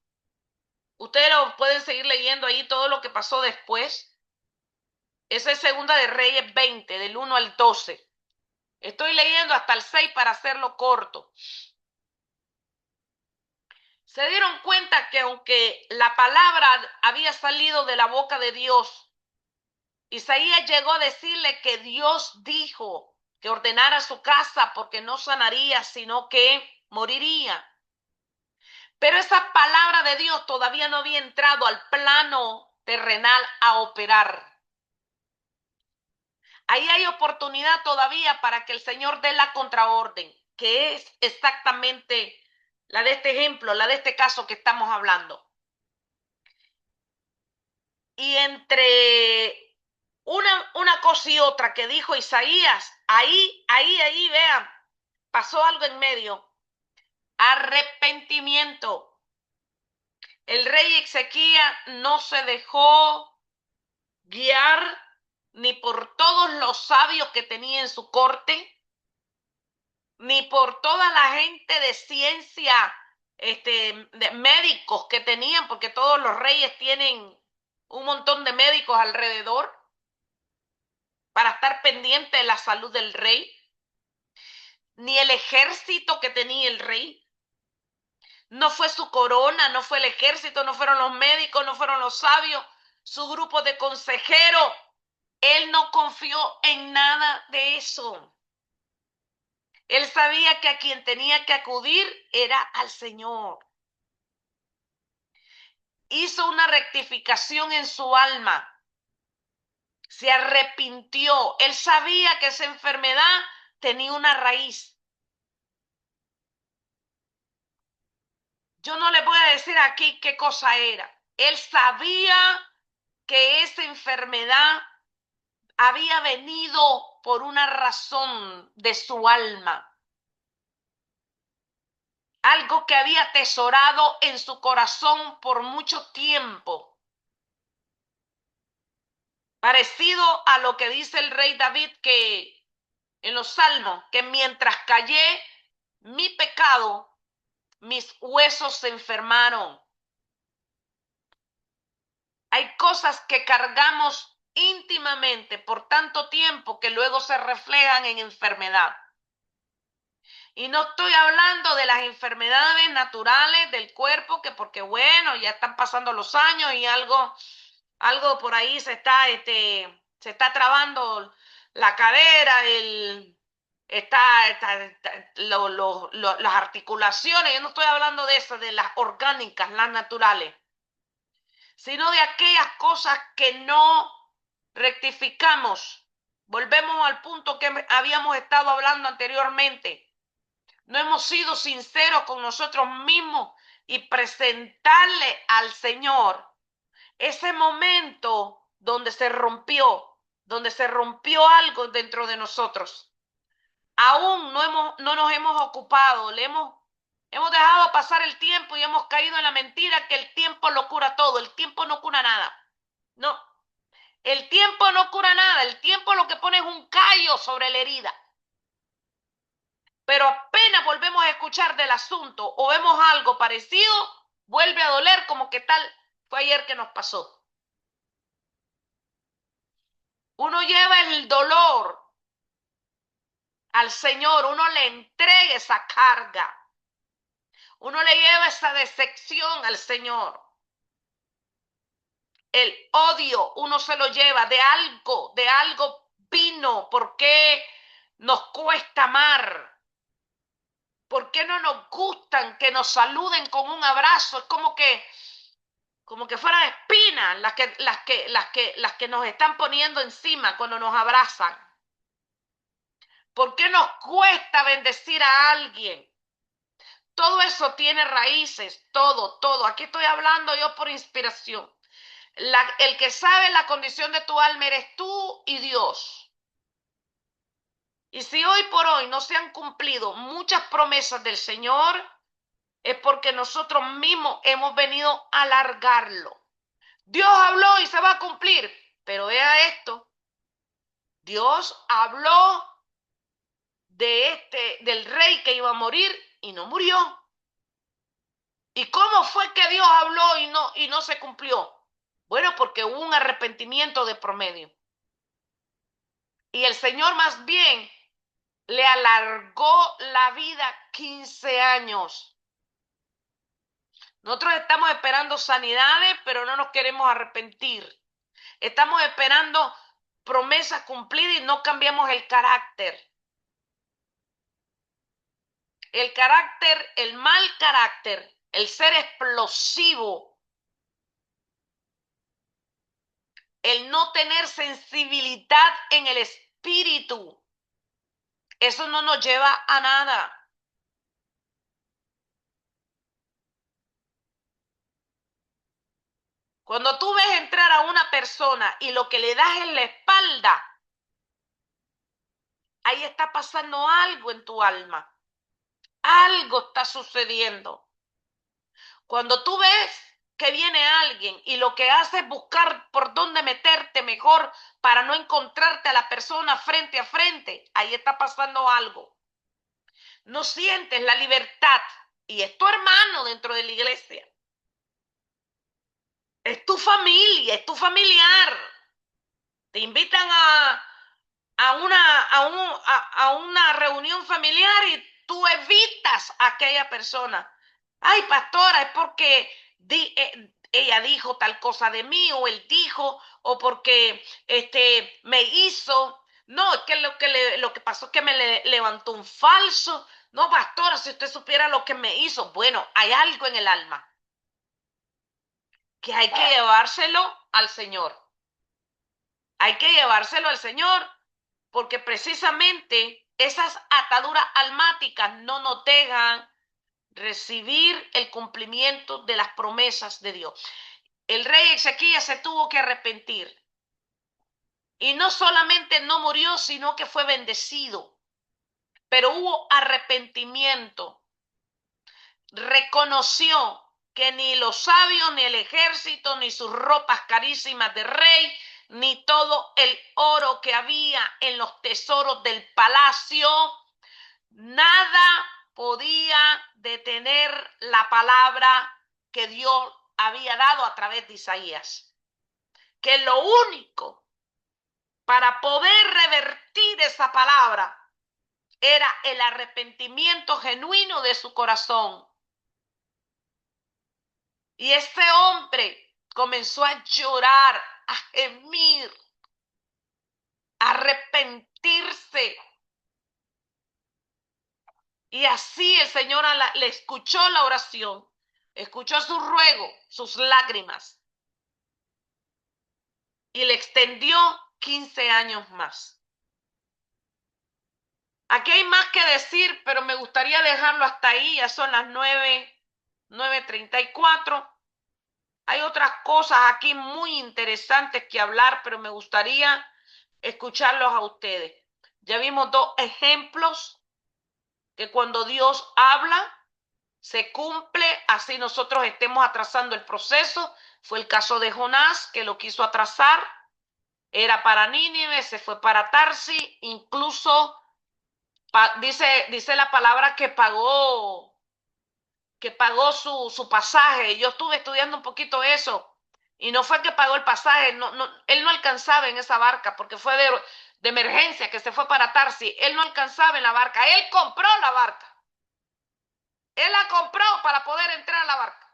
Ustedes lo pueden seguir leyendo ahí todo lo que pasó después. Esa es Segunda de Reyes 20, del 1 al 12. Estoy leyendo hasta el 6 para hacerlo corto. Se dieron cuenta que aunque la palabra había salido de la boca de Dios, Isaías llegó a decirle que Dios dijo que ordenara su casa porque no sanaría, sino que moriría. Pero esa palabra de Dios todavía no había entrado al plano terrenal a operar. Ahí hay oportunidad todavía para que el Señor dé la contraorden, que es exactamente la de este ejemplo, la de este caso que estamos hablando. Y entre una cosa y otra que dijo Isaías, ahí, vean, pasó algo en medio. Arrepentimiento. El rey Ezequías no se dejó guiar ni por todos los sabios que tenía en su corte, ni por toda la gente de ciencia, de médicos que tenían, porque todos los reyes tienen un montón de médicos alrededor para estar pendiente de la salud del rey, ni el ejército que tenía el rey. No fue su corona, no fue el ejército, no fueron los médicos, no fueron los sabios, su grupo de consejeros. Él no confió en nada de eso. Él sabía que a quien tenía que acudir era al Señor. Hizo una rectificación en su alma. Se arrepintió. Él sabía que esa enfermedad tenía una raíz. Yo no le voy a decir aquí qué cosa era. Él sabía que esa enfermedad había venido por una razón de su alma. Algo que había atesorado en su corazón por mucho tiempo. Parecido a lo que dice el rey David que en los Salmos, que mientras callé mi pecado, mis huesos se enfermaron. Hay cosas que cargamos íntimamente por tanto tiempo que luego se reflejan en enfermedad. Y no estoy hablando de las enfermedades naturales del cuerpo, que porque bueno, ya están pasando los años y algo por ahí se está trabando la cadera, las articulaciones. Yo no estoy hablando de eso, de las orgánicas, las naturales, sino de aquellas cosas que no rectificamos. Volvemos al punto que habíamos estado hablando anteriormente. No hemos sido sinceros con nosotros mismos y presentarle al Señor ese momento donde se rompió algo dentro de nosotros. Aún no nos hemos ocupado, hemos dejado pasar el tiempo y hemos caído en la mentira que el tiempo lo cura todo. El tiempo no cura nada. No, el tiempo no cura nada. El tiempo lo que pone es un callo sobre la herida. Pero apenas volvemos a escuchar del asunto o vemos algo parecido, vuelve a doler como que tal fue ayer que nos pasó. Uno lleva el dolor al Señor, uno le entrega esa carga, uno le lleva esa decepción al Señor. El odio uno se lo lleva de algo vino. ¿Por qué nos cuesta amar? ¿Por qué no nos gustan que nos saluden con un abrazo? Es como que fueran espinas las que nos están poniendo encima cuando nos abrazan. ¿Por qué nos cuesta bendecir a alguien? Todo eso tiene raíces, todo. Aquí estoy hablando yo por inspiración. El que sabe la condición de tu alma eres tú y Dios. Y si hoy por hoy no se han cumplido muchas promesas del Señor, es porque nosotros mismos hemos venido a alargarlo. Dios habló y se va a cumplir, pero vea esto. Dios habló del rey que iba a morir y no murió. ¿Y cómo fue que Dios habló y no se cumplió? Bueno, porque hubo un arrepentimiento de promedio. Y el Señor más bien le alargó la vida 15 años. Nosotros estamos esperando sanidades, pero no nos queremos arrepentir. Estamos esperando promesas cumplidas y no cambiamos el carácter. El carácter, el mal carácter, el ser explosivo, el no tener sensibilidad en el espíritu, eso no nos lleva a nada. Cuando tú ves entrar a una persona y lo que le das en la espalda, ahí está pasando algo en tu alma. Algo está sucediendo. Cuando tú ves que viene alguien y lo que hace es buscar por dónde meterte mejor para no encontrarte a la persona frente a frente, ahí está pasando algo. No sientes la libertad y es tu hermano dentro de la iglesia. Es tu familia, es tu familiar. Te invitan a una reunión familiar y tú evitas a aquella persona. Ay, pastora, es porque ella dijo tal cosa de mí, o él dijo, o porque me hizo. No, es que lo que pasó es que me levantó un falso. No, pastora, si usted supiera lo que me hizo. Bueno, hay algo en el alma que hay que llevárselo al Señor. Hay que llevárselo al Señor, porque precisamente esas ataduras almáticas no nos dejan recibir el cumplimiento de las promesas de Dios. El rey Ezequías se tuvo que arrepentir. Y no solamente no murió, sino que fue bendecido. Pero hubo arrepentimiento. Reconoció que ni los sabios, ni el ejército, ni sus ropas carísimas de rey, ni todo el oro que había en los tesoros del palacio, nada podía detener la palabra que Dios había dado a través de Isaías. Que lo único para poder revertir esa palabra era el arrepentimiento genuino de su corazón. Y ese hombre comenzó a llorar, a gemir, a arrepentirse. Y así el Señor le escuchó la oración, escuchó su ruego, sus lágrimas, y le extendió 15 años más. Aquí hay más que decir, pero me gustaría dejarlo hasta ahí. Ya son las 9:34. Hay otras cosas aquí muy interesantes que hablar, pero me gustaría escucharlos a ustedes. Ya vimos dos ejemplos que cuando Dios habla, se cumple, así nosotros estemos atrasando el proceso. Fue el caso de Jonás, que lo quiso atrasar. Era para Nínive, se fue para Tarsis, incluso dice la palabra que pagó su pasaje. Yo estuve estudiando un poquito eso, y no fue que pagó el pasaje, él no alcanzaba en esa barca, porque fue de emergencia que se fue para Tarsis. Él no alcanzaba en la barca, él compró la barca. Él la compró para poder entrar a la barca.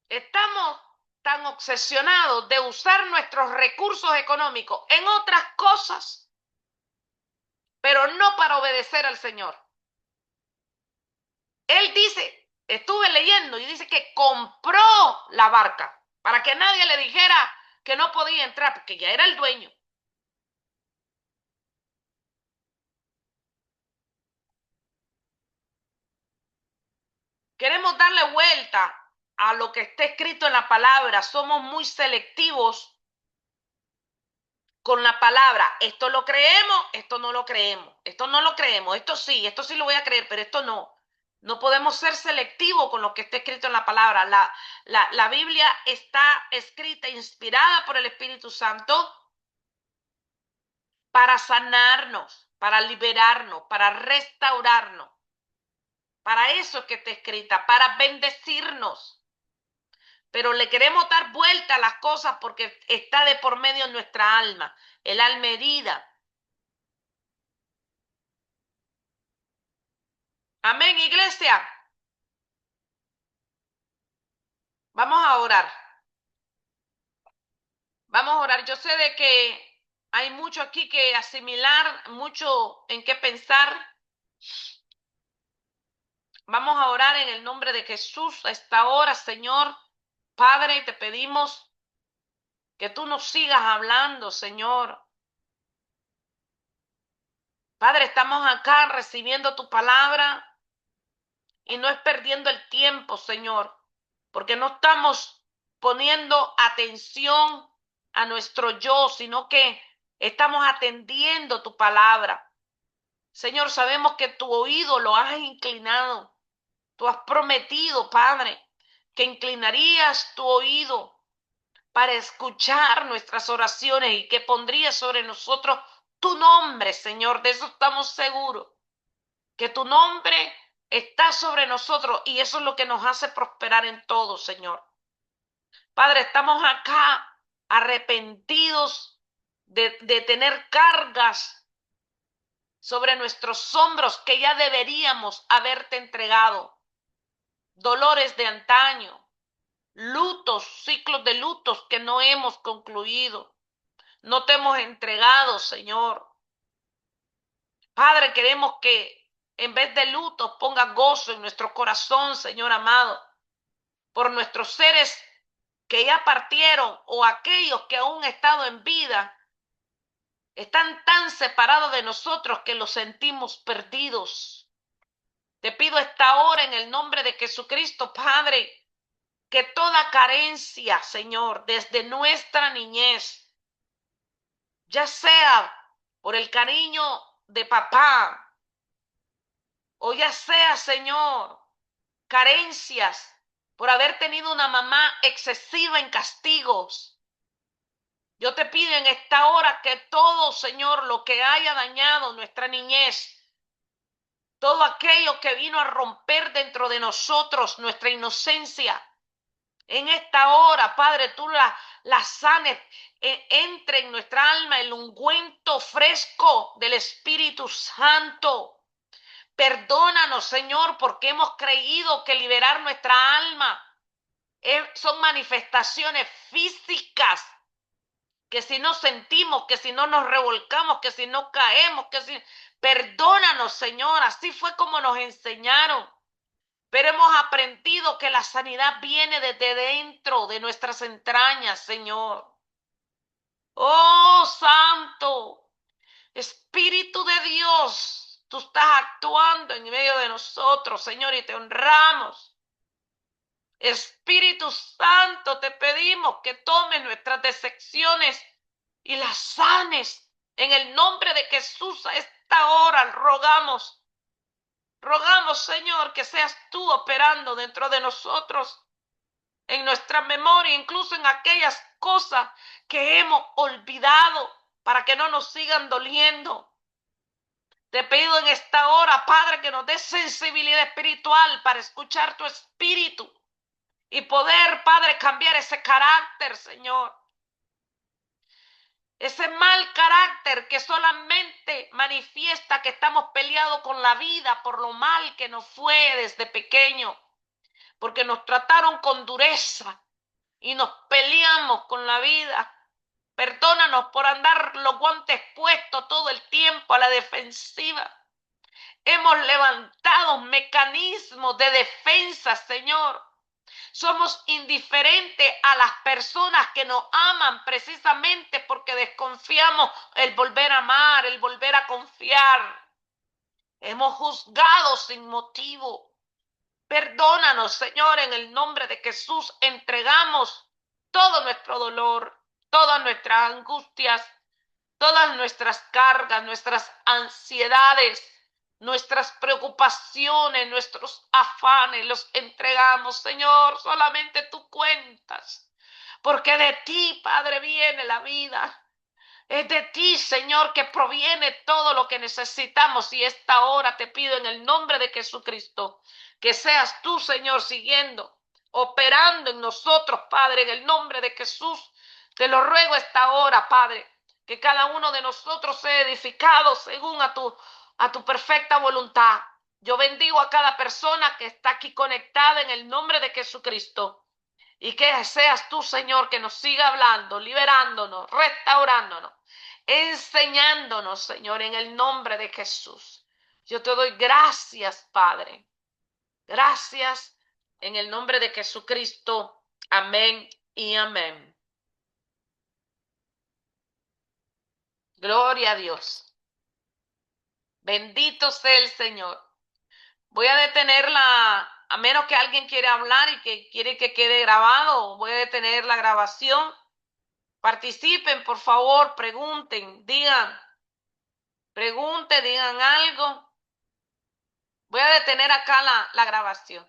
Estamos tan obsesionados de usar nuestros recursos económicos en otras cosas, pero no para obedecer al Señor. Él dice, estuve leyendo y dice que compró la barca para que nadie le dijera que no podía entrar, porque ya era el dueño. Queremos darle vuelta a lo que está escrito en la palabra. Somos muy selectivos con la palabra. Esto lo creemos, esto no lo creemos. Esto no lo creemos, esto sí lo voy a creer, pero esto no. No podemos ser selectivos con lo que está escrito en la palabra. La Biblia está escrita, inspirada por el Espíritu Santo para sanarnos, para liberarnos, para restaurarnos, Para eso es que está escrita, para bendecirnos. Pero le queremos dar vuelta a las cosas porque está de por medio en nuestra alma, el alma herida. Amén, iglesia. Vamos a orar. Vamos a orar. Yo sé de que hay mucho aquí que asimilar, mucho en qué pensar. Vamos a orar en el nombre de Jesús a esta hora, Señor. Padre, te pedimos que tú nos sigas hablando, Señor. Padre, estamos acá recibiendo tu palabra y no es perdiendo el tiempo, Señor, porque no estamos poniendo atención a nuestro yo, sino que estamos atendiendo tu palabra. Señor, sabemos que tu oído lo has inclinado. Tú has prometido, Padre, que inclinarías tu oído para escuchar nuestras oraciones y que pondrías sobre nosotros tu nombre, Señor. De eso estamos seguros, que tu nombre está sobre nosotros y eso es lo que nos hace prosperar en todo, Señor. Padre, estamos acá arrepentidos de tener cargas sobre nuestros hombros que ya deberíamos haberte entregado. Dolores de antaño, lutos, ciclos de lutos que no hemos concluido. No te hemos entregado, Señor. Padre, queremos que en vez de lutos ponga gozo en nuestro corazón, Señor amado, por nuestros seres que ya partieron o aquellos que aún han estado en vida. Están tan separados de nosotros que los sentimos perdidos. Te pido esta hora en el nombre de Jesucristo, Padre, que toda carencia, Señor, desde nuestra niñez, ya sea por el cariño de papá, o ya sea, Señor, carencias por haber tenido una mamá excesiva en castigos. Yo te pido en esta hora que todo, Señor, lo que haya dañado nuestra niñez, todo aquello que vino a romper dentro de nosotros nuestra inocencia, en esta hora, Padre, tú la sanes, entre en nuestra alma el ungüento fresco del Espíritu Santo. Perdónanos, Señor, porque hemos creído que liberar nuestra alma son manifestaciones físicas, que si no sentimos, que si no nos revolcamos, que si no caemos, que si... Perdónanos, Señor, así fue como nos enseñaron. Pero hemos aprendido que la sanidad viene desde dentro de nuestras entrañas, Señor. Oh, Santo, Espíritu de Dios, tú estás actuando en medio de nosotros, Señor, y te honramos. Espíritu Santo, te pedimos que tomes nuestras decepciones y las sanes. En el nombre de Jesús, a esta hora rogamos, Señor, que seas tú operando dentro de nosotros, en nuestra memoria, incluso en aquellas cosas que hemos olvidado, para que no nos sigan doliendo. Te pido en esta hora, Padre, que nos des sensibilidad espiritual para escuchar tu espíritu y poder, Padre, cambiar ese carácter, Señor. Ese mal carácter que solamente manifiesta que estamos peleados con la vida por lo mal que nos fue desde pequeño, porque nos trataron con dureza y nos peleamos con la vida. Perdónanos por andar los guantes puestos todo el tiempo a la defensiva. Hemos levantado mecanismos de defensa, Señor. Somos indiferentes a las personas que nos aman precisamente porque desconfiamos el volver a amar, el volver a confiar. Hemos juzgado sin motivo. Perdónanos, Señor, en el nombre de Jesús. Entregamos todo nuestro dolor, todas nuestras angustias, todas nuestras cargas, nuestras ansiedades, nuestras preocupaciones, nuestros afanes, los entregamos, Señor. Solamente tú cuentas, porque de ti, Padre, viene la vida. Es de ti, Señor, que proviene todo lo que necesitamos. Y esta hora te pido en el nombre de Jesucristo que seas tú, Señor, siguiendo, operando en nosotros, Padre, en el nombre de Jesús. Te lo ruego esta hora, Padre, que cada uno de nosotros sea edificado según a tu perfecta voluntad. Yo bendigo a cada persona que está aquí conectada en el nombre de Jesucristo. Y que seas tú, Señor, que nos siga hablando, liberándonos, restaurándonos, enseñándonos, Señor, en el nombre de Jesús. Yo te doy gracias, Padre. Gracias en el nombre de Jesucristo. Amén y amén. Gloria a Dios. Bendito sea el Señor. Voy a detenerla, a menos que alguien quiera hablar y que quiere que quede grabado, voy a detener la grabación. Participen, por favor, pregunten, digan algo. Voy a detener acá la grabación.